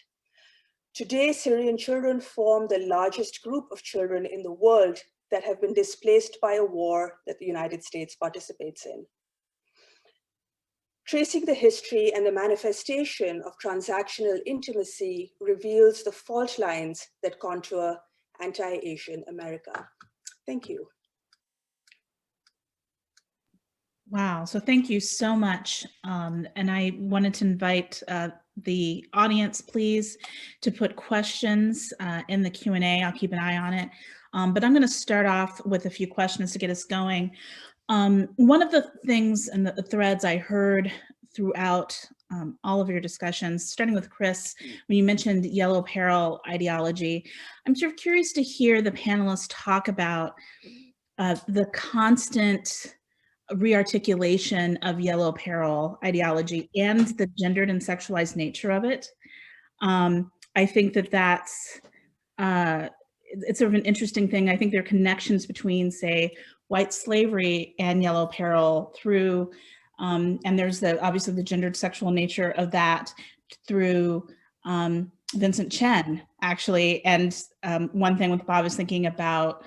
Today, Syrian children form the largest group of children in the world that have been displaced by a war that the United States participates in. Tracing the history and the manifestation of transactional intimacy reveals the fault lines that contour anti-Asian America. Thank you. Wow, so thank you so much. And I wanted to invite the audience, please, to put questions in the Q&A. I'll keep an eye on it. But I'm going to start off with a few questions to get us going. One of the things and the threads I heard throughout all of your discussions, starting with Chris, when you mentioned yellow peril ideology, I'm sort of curious to hear the panelists talk about the constant rearticulation of yellow peril ideology and the gendered and sexualized nature of it. I think that that's, it's sort of an interesting thing. I think there are connections between, say, white slavery and yellow peril through, and there's obviously the gendered sexual nature of that through Vincent Chen, actually. And one thing with Bob is thinking about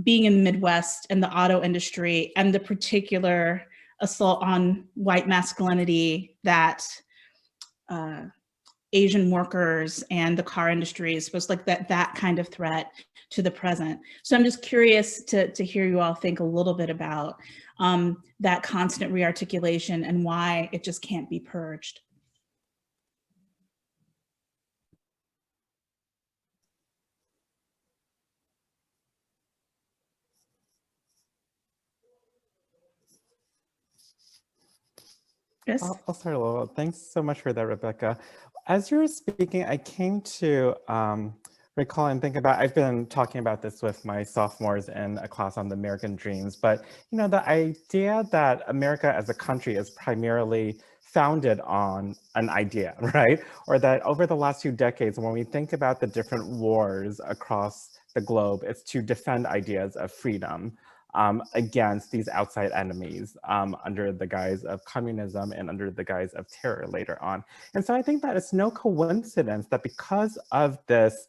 being in the Midwest and the auto industry and the particular assault on white masculinity that Asian workers and the car industry is supposed, like that kind of threat to the present. So I'm just curious to hear you all think a little bit about that constant rearticulation and why it just can't be purged. Yes. I'll start a little. Thanks so much for that, Rebecca. As you were speaking, I came to recall and think about, I've been talking about this with my sophomores in a class on the American dreams, but the idea that America as a country is primarily founded on an idea, right? Or that over the last few decades, when we think about the different wars across the globe, it's to defend ideas of freedom against these outside enemies under the guise of communism and under the guise of terror later on. And so I think that it's no coincidence that because of this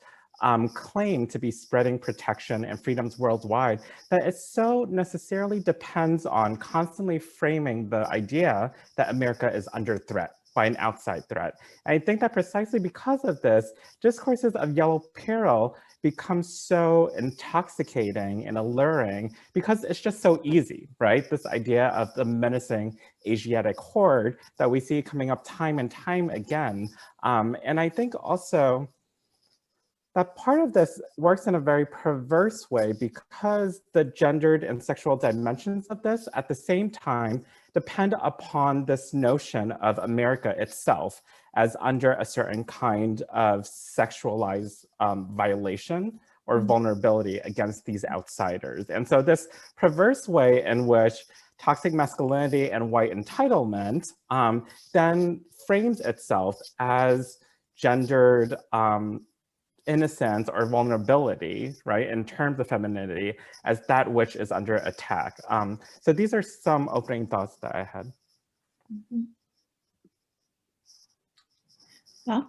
claim to be spreading protection and freedoms worldwide, that it so necessarily depends on constantly framing the idea that America is under threat by an outside threat. And I think that precisely because of this, discourses of yellow peril become so intoxicating and alluring because it's just so easy, right? This idea of the menacing Asiatic horde that we see coming up time and time again. And I think also that part of this works in a very perverse way because the gendered and sexual dimensions of this at the same time depend upon this notion of America itself as under a certain kind of sexualized violation or vulnerability against these outsiders. And so this perverse way in which toxic masculinity and white entitlement then frames itself as gendered innocence or vulnerability, right, in terms of femininity, as that which is under attack. So these are some opening thoughts that I had. Well,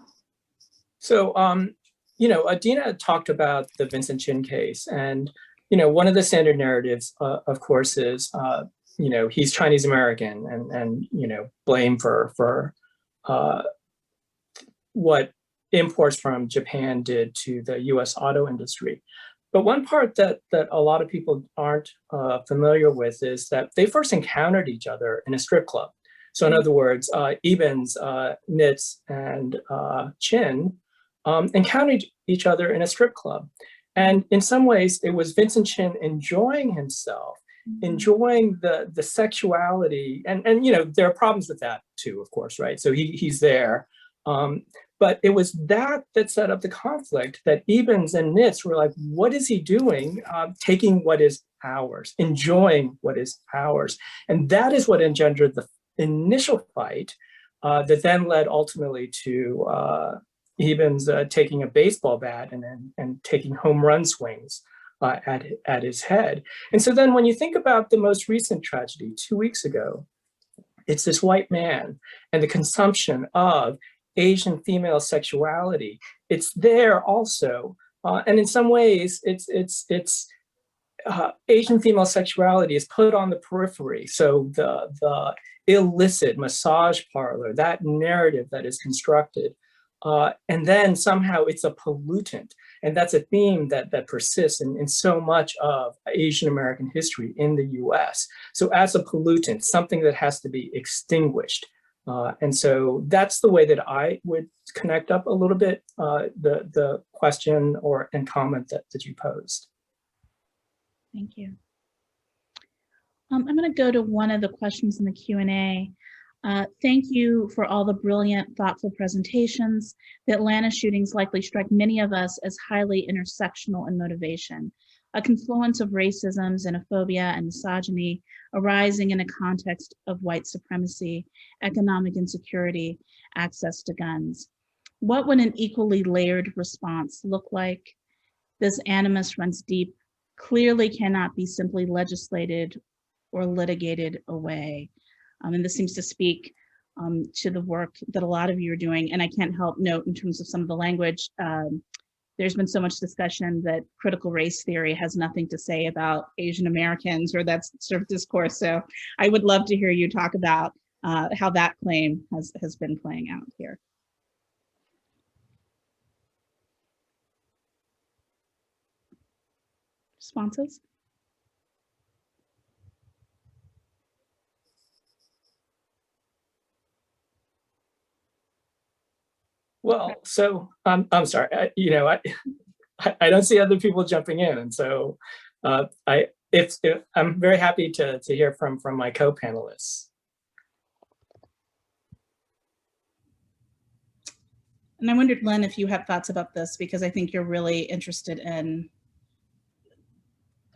so, Adina talked about the Vincent Chin case, and one of the standard narratives, of course, is he's Chinese American, and blame for what imports from Japan did to the U.S. auto industry. But one part that a lot of people aren't familiar with is that they first encountered each other in a strip club. So in other words, Ebens, Nitz, and Chin encountered each other in a strip club. And in some ways, it was Vincent Chin enjoying himself, enjoying the sexuality. And there are problems with that too, of course, right? So he's there. But it was that set up the conflict, that Ebens and Nitz were like, what is he doing? Taking what is ours, enjoying what is ours. And that is what engendered the initial fight that then led ultimately to Ebens taking a baseball bat and taking home run swings at his head. And so then when you think about the most recent tragedy 2 weeks ago, it's this white man and the consumption of Asian female sexuality. It's there also, and in some ways, it's Asian female sexuality is put on the periphery. So the illicit massage parlor, that narrative that is constructed, and then somehow it's a pollutant, and that's a theme that persists in so much of Asian American history in the U.S. So as a pollutant, something that has to be extinguished. And so that's the way that I would connect up a little bit the question and comment that you posed. thank you. I'm going to go to one of the questions in the Q&A. Thank you for all the brilliant, thoughtful presentations. The Atlanta shootings likely strike many of us as highly intersectional in motivation, a confluence of racism, xenophobia, and misogyny arising in a context of white supremacy, economic insecurity, access to guns. What would an equally layered response look like? This animus runs deep, clearly cannot be simply legislated or litigated away. And this seems to speak to the work that a lot of you are doing. And I can't help note in terms of some of the language, there's been so much discussion that critical race theory has nothing to say about Asian Americans or that sort of discourse. So I would love to hear you talk about how that claim has been playing out here. Responses? Well, so I'm sorry. I don't see other people jumping in, and so I'm very happy to hear from my co-panelists. And I wondered, Lynn, if you have thoughts about this, because I think you're really interested in,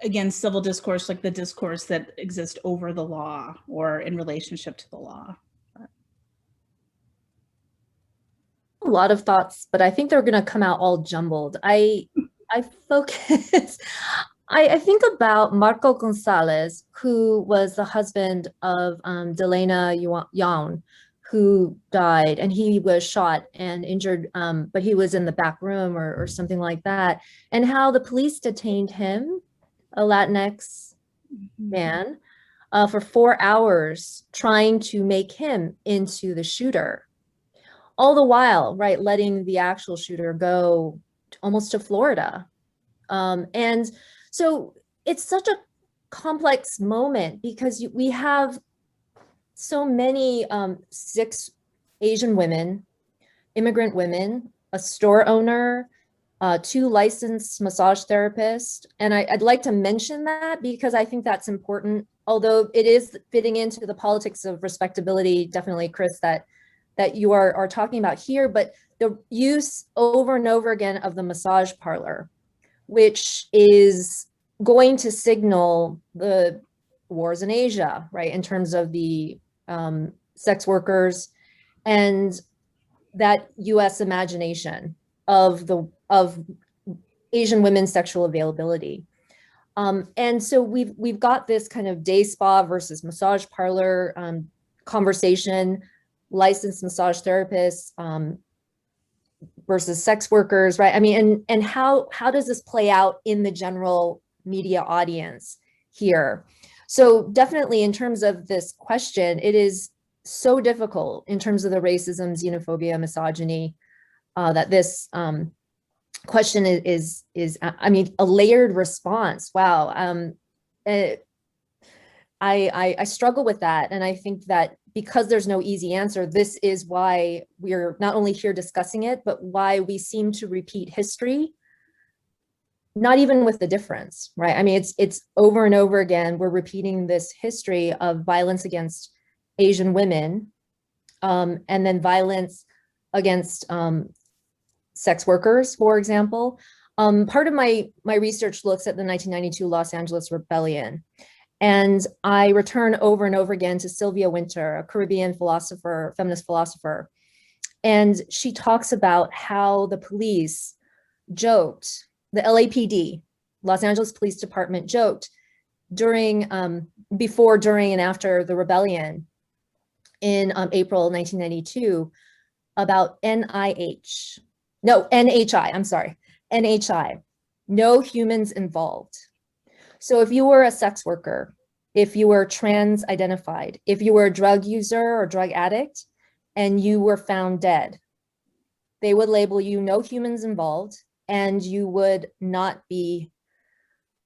again, civil discourse, like the discourse that exists over the law or in relationship to the law. A lot of thoughts, but I think they're going to come out all jumbled. I focus, I think about Marco Gonzalez, who was the husband of Delana Young, who died, and he was shot and injured, but he was in the back room or something like that, and how the police detained him, a Latinx man, for 4 hours trying to make him into the shooter. All the while, right, letting the actual shooter go almost to Florida. And so it's such a complex moment because we have so many 6 Asian women, immigrant women, a store owner, 2 licensed massage therapists. And I'd like to mention that because I think that's important, although it is fitting into the politics of respectability, definitely, Chris, that you are talking about here, but the use over and over again of the massage parlor, which is going to signal the wars in Asia, right, in terms of the sex workers and that US imagination of Asian women's sexual availability. And so we've got this kind of day spa versus massage parlor conversation, licensed massage therapists versus sex workers, right? I mean, and how does this play out in the general media audience here? So definitely in terms of this question, it is so difficult in terms of the racism, xenophobia, misogyny, that this question is I mean, a layered response. Wow. I struggle with that. And I think that because there's no easy answer, this is why we're not only here discussing it, but why we seem to repeat history, not even with the difference, right? I mean, it's over and over again, we're repeating this history of violence against Asian women, and then violence against sex workers, for example. Part of my research looks at the 1992 Los Angeles Rebellion. And I return over and over again to Sylvia Wynter, a Caribbean philosopher, feminist philosopher. And she talks about how the police joked, the LAPD, Los Angeles Police Department joked during, before, during, and after the rebellion in April 1992 about NHI, I'm sorry, NHI, no humans involved. So if you were a sex worker, if you were trans identified, if you were a drug user or drug addict, and you were found dead, they would label you no humans involved, and you would not be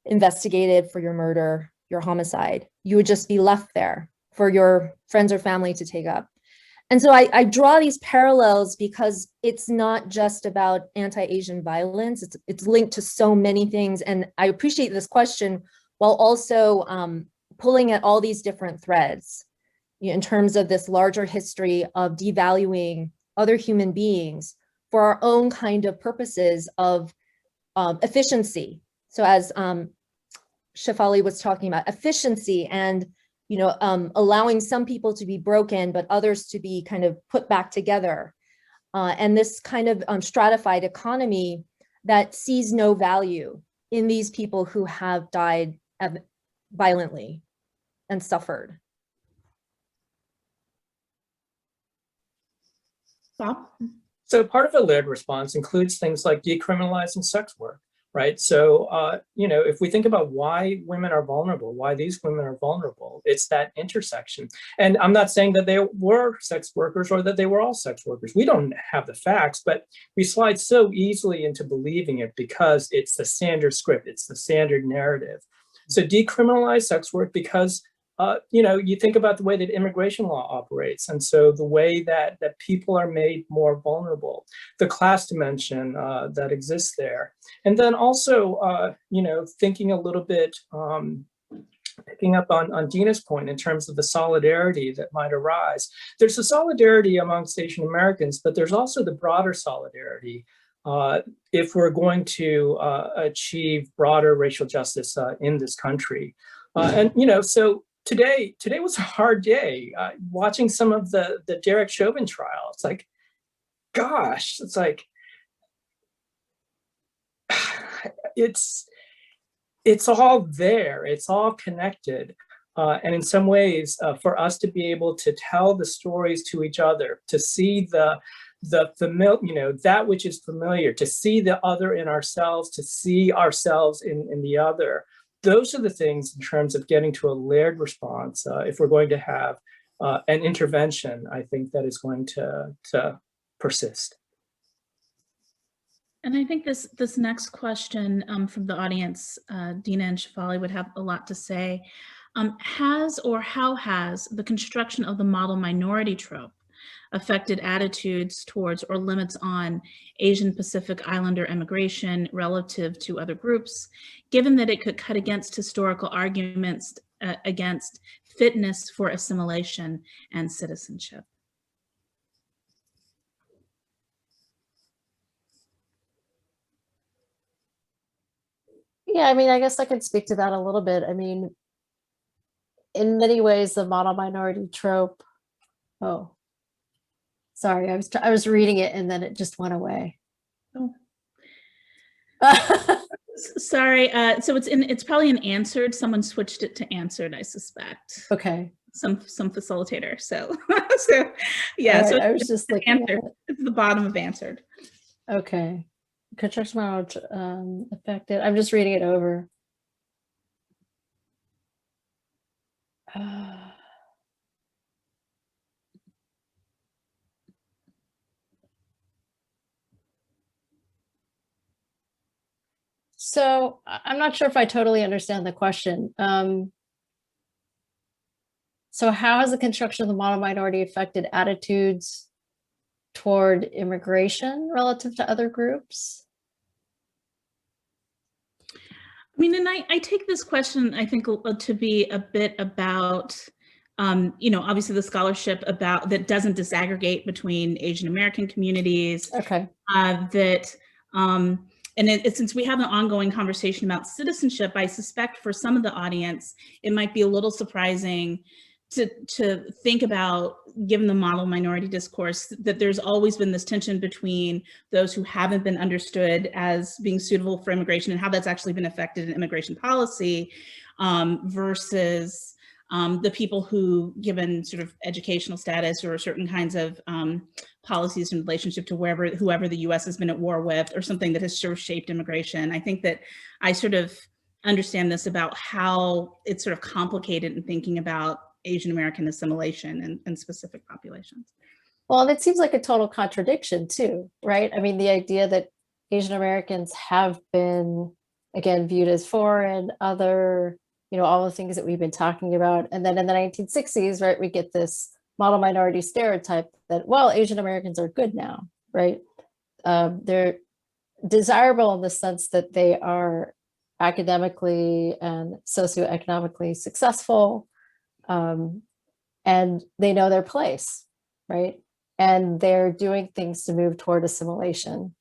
investigated for your murder, your homicide. You would just be left there for your friends or family to take up. And so I draw these parallels because it's not just about anti-Asian violence, it's linked to so many things. And I appreciate this question while also pulling at all these different threads, you know, in terms of this larger history of devaluing other human beings for our own kind of purposes of efficiency. So as Shefali was talking about, efficiency and allowing some people to be broken, but others to be kind of put back together. And this kind of stratified economy that sees no value in these people who have died violently and suffered. Bob? So part of a layered response includes things like decriminalizing sex work, right? So, if we think about why women are vulnerable, why these women are vulnerable, it's that intersection. And I'm not saying that they were sex workers or that they were all sex workers. We don't have the facts, but we slide so easily into believing it because it's the standard script, it's the standard narrative. So decriminalize sex work because you think about the way that immigration law operates. And so the way that people are made more vulnerable, the class dimension that exists there. And then also, thinking a little bit picking up on Dina's point in terms of the solidarity that might arise. There's a solidarity amongst Asian Americans, but there's also the broader solidarity if we're going to achieve broader racial justice in this country. And, you know, so today was a hard day. Watching some of the Derek Chauvin trial, it's like, gosh, it's like, it's all there, it's all connected. And in some ways, for us to be able to tell the stories to each other, to see the familiar, you know, that which is familiar, to see the other in ourselves, to see ourselves in the other. Those are the things in terms of getting to a layered response. If we're going to have an intervention, I think that is going to persist. And I think this next question from the audience, Dina and Shefali would have a lot to say. Has or how has the construction of the model minority trope affected attitudes towards or limits on Asian Pacific Islander immigration relative to other groups, given that it could cut against historical arguments against fitness for assimilation and citizenship? Yeah, I mean, I guess I could speak to that a little bit. I mean, in many ways, the model minority trope. Oh, sorry, I was reading it and then it just went away. Oh. Sorry. So it's probably an answered. Someone switched it to answered, I suspect. Okay. Some facilitator. So so yeah. Right, so I was just looking at it. It's the bottom of answered. Okay. Construction model affected. I'm just reading it over. So I'm not sure if I totally understand the question. So how has the construction of the model minority affected attitudes toward immigration relative to other groups? I mean, and I take this question, I think, to be a bit about, you know, obviously the scholarship about that doesn't disaggregate between Asian American communities. Okay. Since we have an ongoing conversation about citizenship, I suspect for some of the audience, it might be a little surprising to think about, given the model minority discourse, that there's always been this tension between those who haven't been understood as being suitable for immigration and how that's actually been affected in immigration policy versus the people who, given sort of educational status or certain kinds of policies in relationship to whoever the US has been at war with, or something that has sort of shaped immigration. I think that I sort of understand this about how it's sort of complicated in thinking about Asian American assimilation and specific populations. Well, and it seems like a total contradiction too, right? I mean, the idea that Asian Americans have been, again, viewed as foreign, other, you know, all the things that we've been talking about. And then in the 1960s, right, we get this model minority stereotype that, well, Asian Americans are good now, right? They're desirable in the sense that they are academically and socioeconomically successful, and they know their place, right? And they're doing things to move toward assimilation.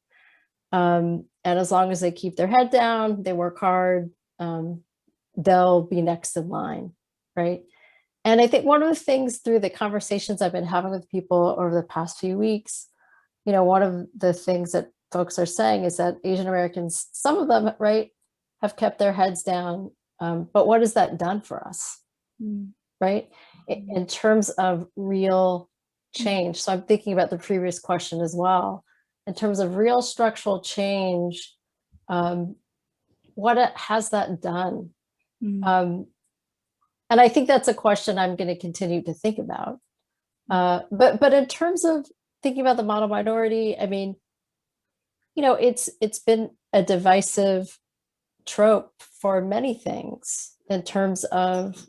And as long as they keep their head down, they work hard, they'll be next in line, right? And I think one of the things through the conversations I've been having with people over the past few weeks, you know, one of the things that folks are saying is that Asian Americans, some of them, right, have kept their heads down, but what has that done for us, right? In terms of real change. So I'm thinking about the previous question as well. In terms of real structural change, what has that done? And I think that's a question I'm going to continue to think about. But in terms of thinking about the model minority, I mean, you know, it's been a divisive trope for many things in terms of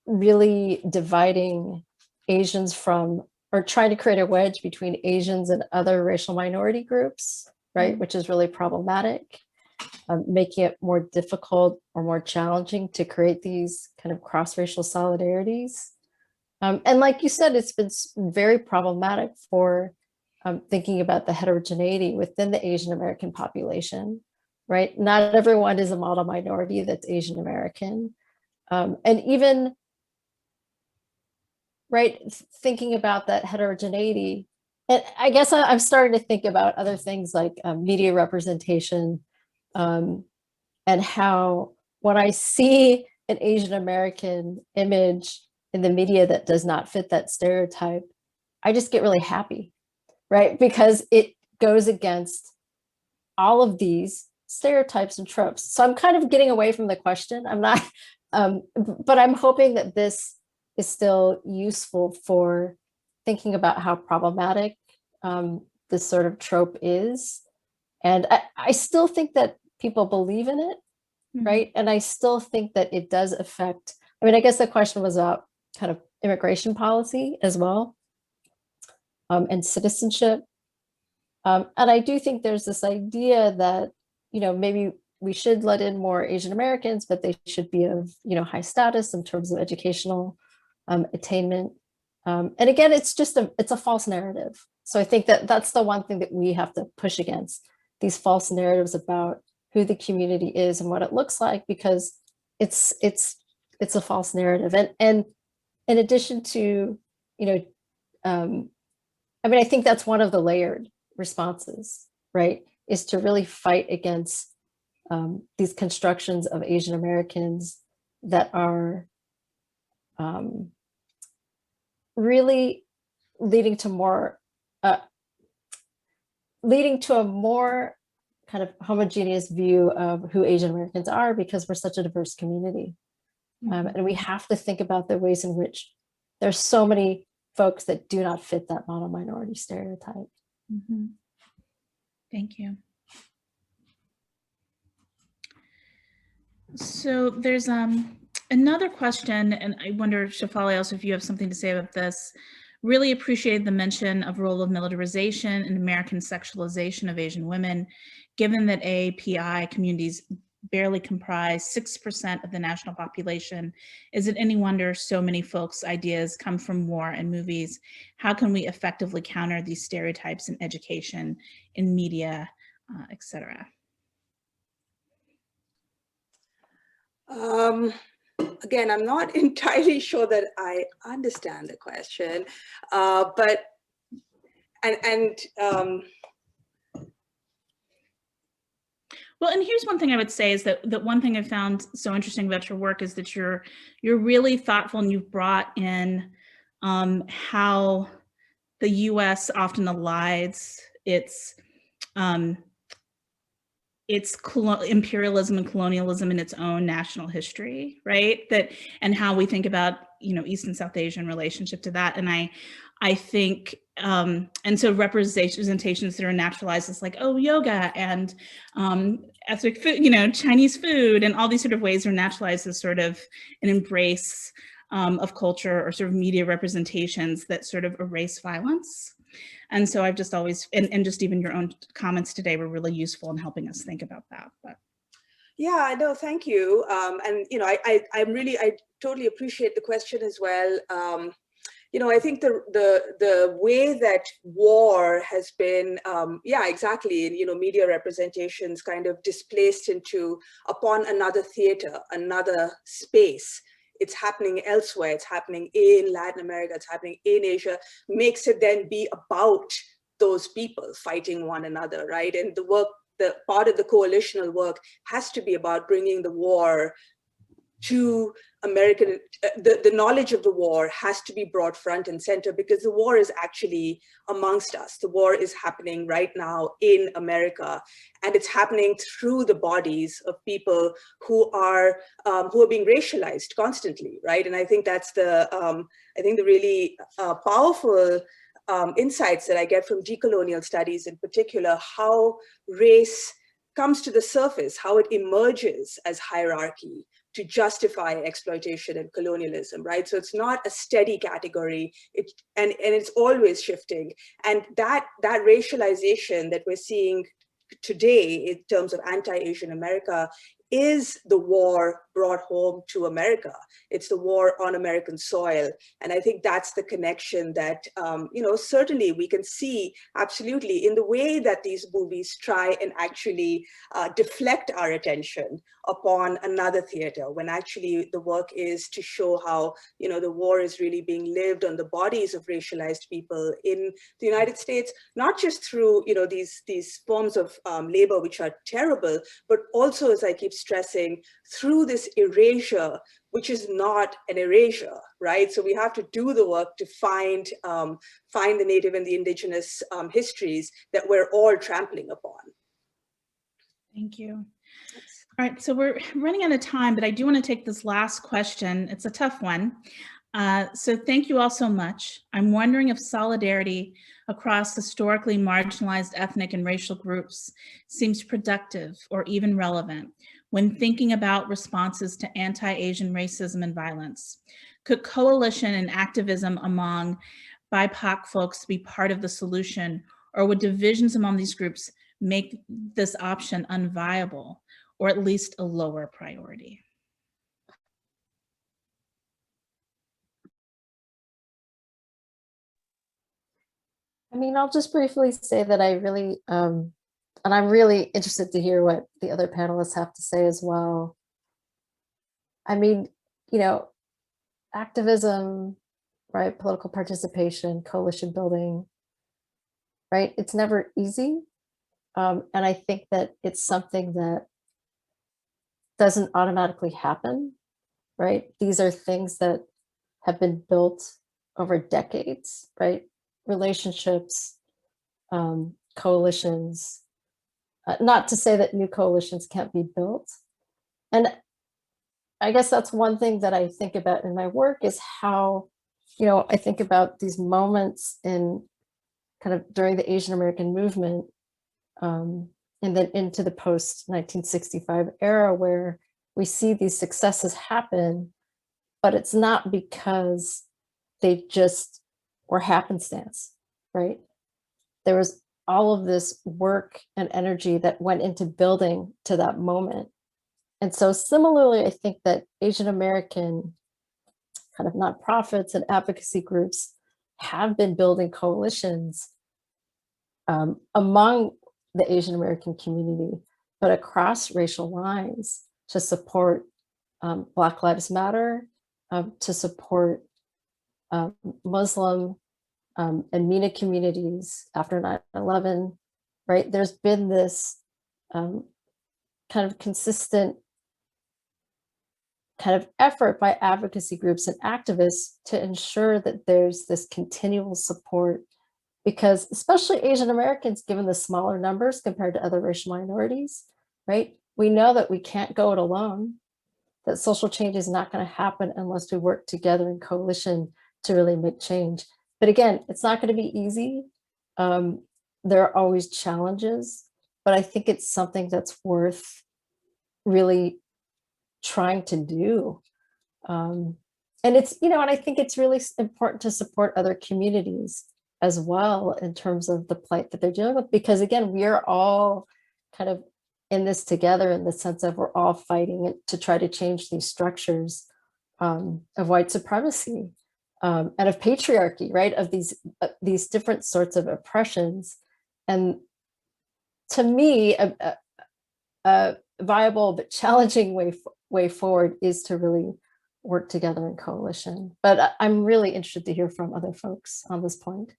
really dividing Asians from, or trying to create a wedge between Asians and other racial minority groups, right? Which is really problematic. making it more difficult or more challenging to create these kind of cross-racial solidarities. And like you said, it's been very problematic for thinking about the heterogeneity within the Asian American population, right? Not everyone is a model minority that's Asian American. And even, right, thinking about that heterogeneity, and I guess I'm starting to think about other things like media representation, and how when I see an Asian American image in the media that does not fit that stereotype, I just get really happy, right? Because it goes against all of these stereotypes and tropes. So I'm kind of getting away from the question. I'm not, but I'm hoping that this is still useful for thinking about how problematic this sort of trope is. And I still think that people believe in it, right? And I still think that it does affect, I mean, I guess the question was about kind of immigration policy as well, and citizenship. And I do think there's this idea that, you know, maybe we should let in more Asian Americans, but they should be of, you know, high status in terms of educational attainment. And again, it's just it's a false narrative. So I think that that's the one thing that we have to push against, these false narratives about who the community is and what it looks like, because it's a false narrative. And in addition to, you know, I mean, I think that's one of the layered responses, right? Is to really fight against these constructions of Asian Americans that are really leading to a more kind of homogeneous view of who Asian Americans are, because we're such a diverse community. And we have to think about the ways in which there's so many folks that do not fit that model minority stereotype. Thank you. So there's another question, and I wonder, Shefali, also if you have something to say about this. Really appreciated the mention of role of militarization and American sexualization of Asian women, given that AAPI communities barely comprise 6% of the national population. Is it any wonder so many folks' ideas come from war and movies? How can we effectively counter these stereotypes in education, in media, et cetera? Again, I'm not entirely sure that I understand the question, but well, and here's one thing I would say is that one thing I found so interesting about your work is that you're really thoughtful, and you've brought in how the U.S. often elides its imperialism and colonialism in its own national history, right? And how we think about, you know, East and South Asian relationship to that. And I think, and so representations that are naturalized as like, oh, yoga and ethnic food, you know, Chinese food, and all these sort of ways are naturalized as sort of an embrace of culture or sort of media representations that sort of erase violence. And so I've just always, and just even your own comments today were really useful in helping us think about that. But yeah, no, thank you. And, you know, I totally appreciate the question as well. You know, I think the way that war has been, yeah, exactly, you know, media representations kind of displaced upon another theater, another space. It's happening elsewhere. It's happening in Latin America. It's happening in Asia. Makes it then be about those people fighting one another, right? And the work, the part of the coalitional work has to be about bringing the war to American, the knowledge of the war has to be brought front and center, because the war is actually amongst us. The war is happening right now in America, and it's happening through the bodies of people who are being racialized constantly, right? And I think that's the really powerful insights that I get from decolonial studies, in particular, how race comes to the surface, how it emerges as hierarchy to justify exploitation and colonialism, right? So it's not a steady category, and it's always shifting. And that racialization that we're seeing today in terms of anti-Asian America is the war brought home to America. It's the war on American soil. And I think that's the connection that, certainly we can see absolutely in the way that these movies try and actually deflect our attention upon another theater, when actually the work is to show how, the war is really being lived on the bodies of racialized people in the United States, not just through, these forms of labor, which are terrible, but also, as I keep stressing, through this erasure, which is not an erasure, right? So we have to do the work to find the Native and the Indigenous histories that we're all trampling upon. Thank you. All right, so we're running out of time, but I do want to take this last question. It's a tough one. So thank you all so much. I'm wondering if solidarity across historically marginalized ethnic and racial groups seems productive or even relevant when thinking about responses to anti-Asian racism and violence. Could coalition and activism among BIPOC folks be part of the solution, or would divisions among these groups make this option unviable, or at least a lower priority? I mean, I'll just briefly say that I really, and I'm really interested to hear what the other panelists have to say as well. I mean, activism, right? Political participation, coalition building, right? It's never easy. And I think that it's something that doesn't automatically happen, right? These are things that have been built over decades, right? Relationships, coalitions, not to say that new coalitions can't be built. And I guess that's one thing that I think about in my work is how, I think about these moments in kind of during the Asian American movement, and then into the post-1965 era where we see these successes happen, but it's not because they just were happenstance, right? There was all of this work and energy that went into building to that moment. And so similarly, I think that Asian American kind of nonprofits and advocacy groups have been building coalitions among the Asian American community, but across racial lines to support Black Lives Matter, to support Muslim and MENA communities after 9/11, right? There's been this kind of consistent kind of effort by advocacy groups and activists to ensure that there's this continual support, because especially Asian Americans, given the smaller numbers compared to other racial minorities, right? We know that we can't go it alone, that social change is not going to happen unless we work together in coalition to really make change. But again, it's not going to be easy. There are always challenges, but I think it's something that's worth really trying to do. And it's, and I think it's really important to support other communities as well in terms of the plight that they're dealing with, because again, we are all kind of in this together in the sense of we're all fighting to try to change these structures of white supremacy and of patriarchy, right? Of these different sorts of oppressions. And to me, a viable but challenging way forward is to really work together in coalition. But I'm really interested to hear from other folks on this point.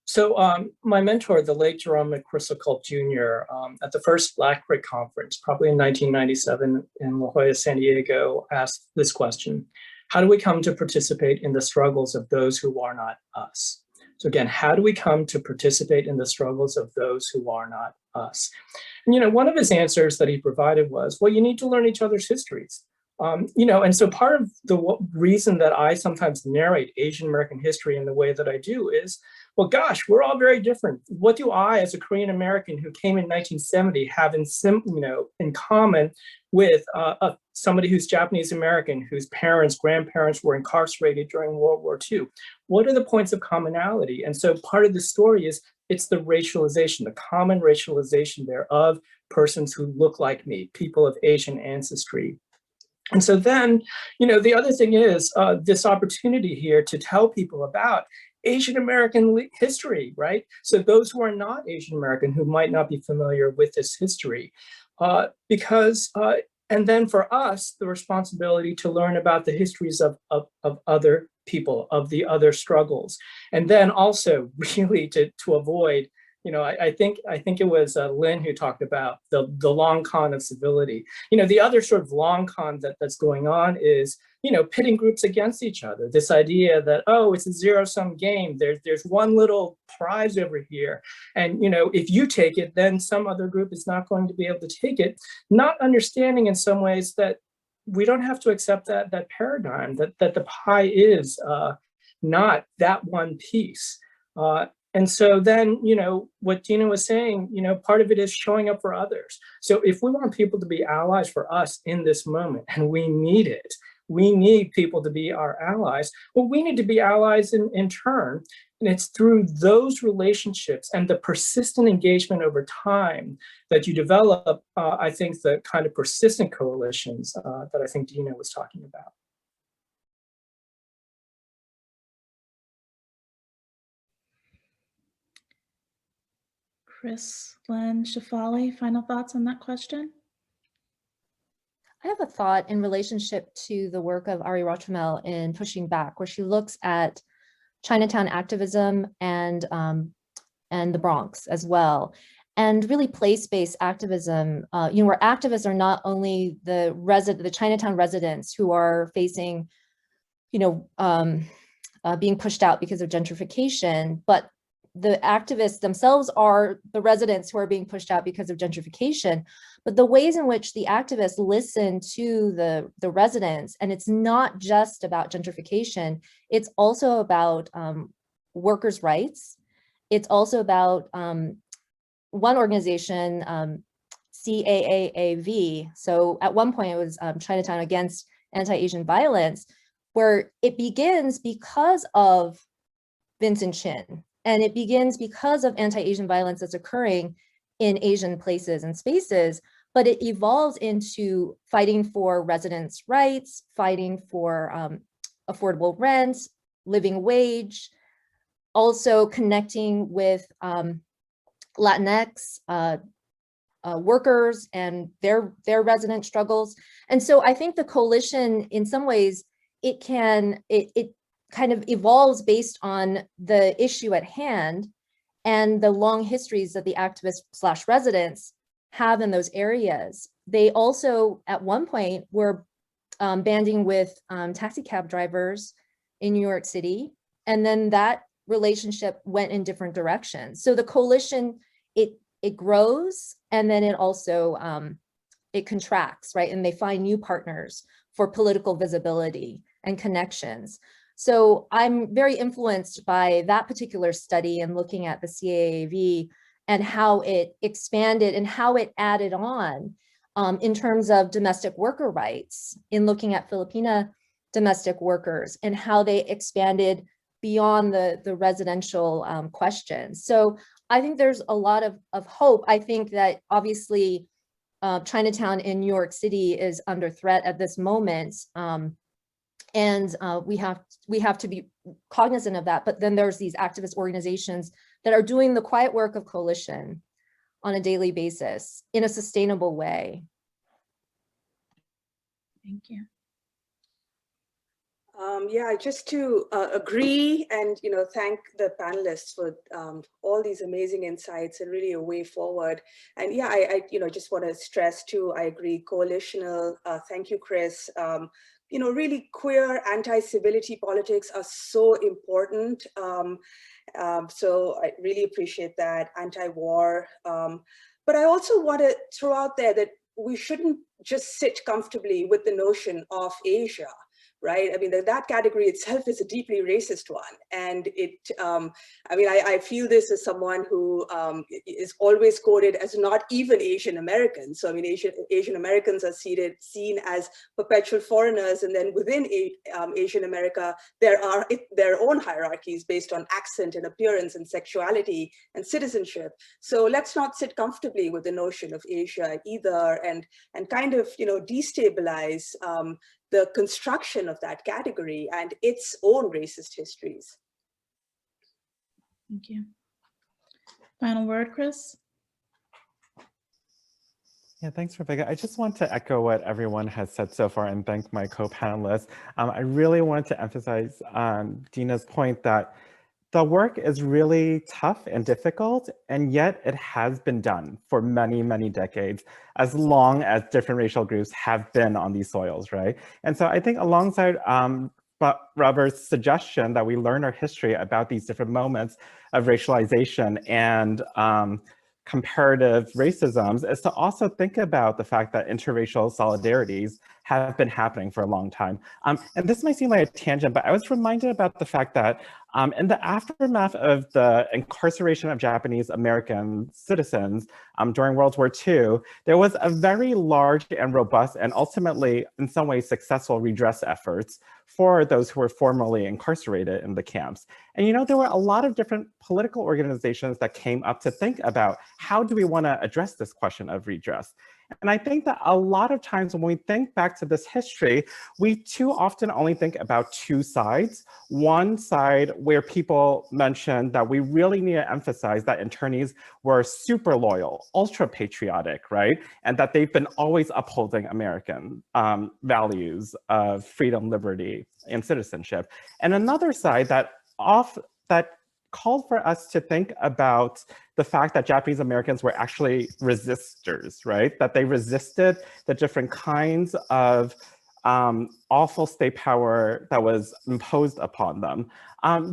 So my mentor, the late Jerome McChrystal Jr., at the first Black Grit Conference, probably in 1997 in La Jolla, San Diego, asked this question: how do we come to participate in the struggles of those who are not us? So again, how do we come to participate in the struggles of those who are not us? And, one of his answers that he provided was, well, you need to learn each other's histories. And so part of the reason that I sometimes narrate Asian American history in the way that I do is well, gosh, we're all very different. What do I, as a Korean American who came in 1970, have in common with somebody who's Japanese American, whose parents, grandparents were incarcerated during World War II? What are the points of commonality? And so part of the story is it's the racialization, the common racialization there of persons who look like me, people of Asian ancestry. And so then, the other thing is this opportunity here to tell people about Asian American history, right? So those who are not Asian American, who might not be familiar with this history, and then for us, the responsibility to learn about the histories of other people, of the other struggles. And then also really to avoid, I think it was Lynn who talked about the long con of civility. The other sort of long con that's going on is, pitting groups against each other. This idea that, oh, it's a zero-sum game. There's one little prize over here. And, if you take it, then some other group is not going to be able to take it. Not understanding in some ways that we don't have to accept that paradigm, that the pie is not that one piece. And so then, what Dina was saying, part of it is showing up for others. So if we want people to be allies for us in this moment, and we need it, we need people to be our allies, well, we need to be allies in turn. And it's through those relationships and the persistent engagement over time that you develop, I think, the kind of persistent coalitions that I think Dina was talking about. Chris, Lynn, Shefali, final thoughts on that question? I have a thought in relationship to the work of Ari Rochamel in Pushing Back, where she looks at Chinatown activism and the Bronx as well, and really place-based activism. Where activists are not only the Chinatown residents who are facing, being pushed out because of gentrification, but the activists themselves are the residents who are being pushed out because of gentrification, but the ways in which the activists listen to the residents, and it's not just about gentrification, it's also about workers' rights. It's also about one organization, CAAAV. So at one point it was Chinatown Against Anti-Asian Violence, where it begins because of Vincent Chin. And it begins because of anti-Asian violence that's occurring in Asian places and spaces, but it evolves into fighting for residents' rights, fighting for affordable rent, living wage, also connecting with Latinx workers and their resident struggles. And so I think the coalition, in some ways, it kind of evolves based on the issue at hand and the long histories that the activists / residents have in those areas. They also, at one point, were banding with taxi cab drivers in New York City, and then that relationship went in different directions. So the coalition, it grows, and then it also, it contracts, right? And they find new partners for political visibility and connections. So I'm very influenced by that particular study and looking at the CAAV and how it expanded and how it added on in terms of domestic worker rights, in looking at Filipina domestic workers and how they expanded beyond the residential questions. So I think there's a lot of hope. I think that obviously Chinatown in New York City is under threat at this moment. And we have to be cognizant of that. But then there's these activist organizations that are doing the quiet work of coalition on a daily basis in a sustainable way. Thank you. Yeah, just to agree and thank the panelists for all these amazing insights and really a way forward. And yeah, I just want to stress too, I agree, coalitional. Thank you, Chris. Really queer anti-civility politics are so important. So I really appreciate that, anti-war. But I also want to throw out there that we shouldn't just sit comfortably with the notion of Asia. right? I mean, that category itself is a deeply racist one. And I mean, I feel this as someone who is always quoted as not even Asian Americans. So I mean, Asian Americans are seen as perpetual foreigners, and then within Asian America, there are their own hierarchies based on accent and appearance and sexuality and citizenship. So let's not sit comfortably with the notion of Asia either, and kind of, you know, destabilize the construction of that category and its own racist histories. Thank you. Final word, Chris? Yeah, thanks, Rebecca. I just want to echo what everyone has said so far and thank my co-panelists. I really wanted to emphasize Dina's point that the work is really tough and difficult, and yet it has been done for many, many decades, as long as different racial groups have been on these soils, right? And so I think alongside Robert's suggestion that we learn our history about these different moments of racialization and comparative racisms is to also think about the fact that interracial solidarities have been happening for a long time. And this might seem like a tangent, but I was reminded about the fact that in the aftermath of the incarceration of Japanese American citizens during World War II, there was a very large and robust and ultimately, in some ways, successful redress efforts for those who were formerly incarcerated in the camps. And you know, there were a lot of different political organizations that came up to think about how do we want to address this question of redress. And I think that a lot of times when we think back to this history, we too often only think about two sides. One side where people mention that we really need to emphasize that internees were super loyal, ultra patriotic, right? And that they've been always upholding American values of freedom, liberty, and citizenship. And another side that called for us to think about the fact that Japanese Americans were actually resistors, right? That they resisted the different kinds of awful state power that was imposed upon them.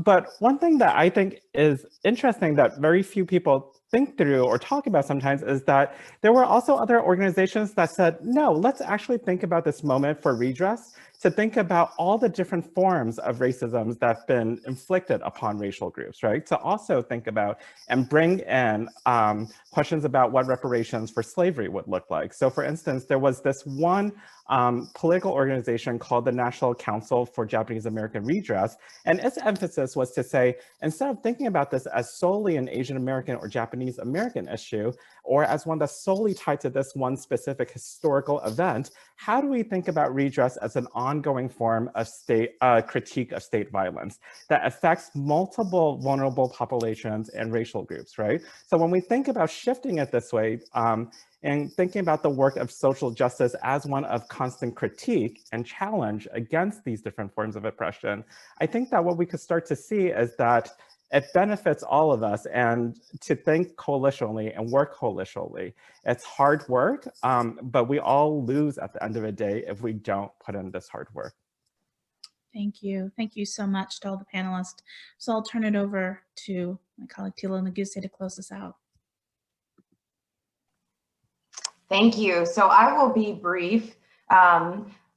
But one thing that I think is interesting that very few people think through or talk about sometimes is that there were also other organizations that said, no, let's actually think about this moment for redress, to think about all the different forms of racism that have been inflicted upon racial groups, right? To also think about and bring in questions about what reparations for slavery would look like. So for instance, there was this one political organization called the National Council for Japanese American Redress, and its emphasis was to say, instead of thinking about this as solely an Asian American or Japanese American issue, or as one that's solely tied to this one specific historical event, how do we think about redress as an ongoing form of state critique of state violence that affects multiple vulnerable populations and racial groups, right? So when we think about shifting it this way, and thinking about the work of social justice as one of constant critique and challenge against these different forms of oppression, I think that what we could start to see is that it benefits all of us, and to think coalitionally and work coalitionally. It's hard work, but we all lose at the end of the day if we don't put in this hard work. Thank you. Thank you so much to all the panelists. So I'll turn it over to my colleague Tila Naguse to close this out. Thank you. So I will be brief.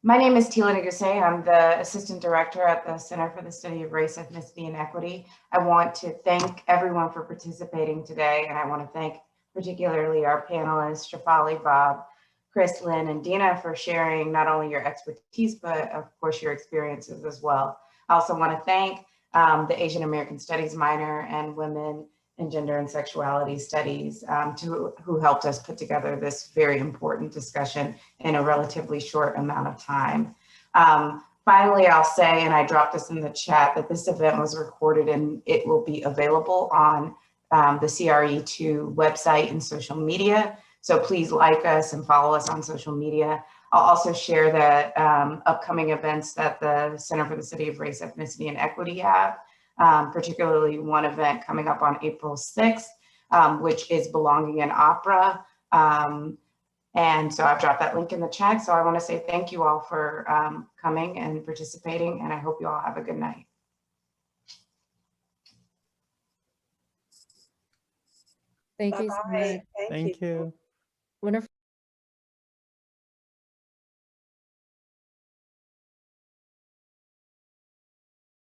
My name is Tila Naguse. I'm the Assistant Director at the Center for the Study of Race, Ethnicity, and Equity. I want to thank everyone for participating today, and I want to thank particularly our panelists, Shefali, Bob, Chris, Lynn, and Dina for sharing not only your expertise, but of course your experiences as well. I also want to thank the Asian American Studies minor and Women in Gender and Sexuality Studies who helped us put together this very important discussion in a relatively short amount of time. Finally, I'll say, and I dropped this in the chat, that this event was recorded and it will be available on the CRE2 website and social media. So please like us and follow us on social media. I'll also share that upcoming events that the Center for the Study of Race, Ethnicity, and Equity have. Particularly one event coming up on April 6th, which is Belonging in Opera. And so I've dropped that link in the chat. So I want to say thank you all for coming and participating, and I hope you all have a good night. Thank you so much. Thank you. Wonderful.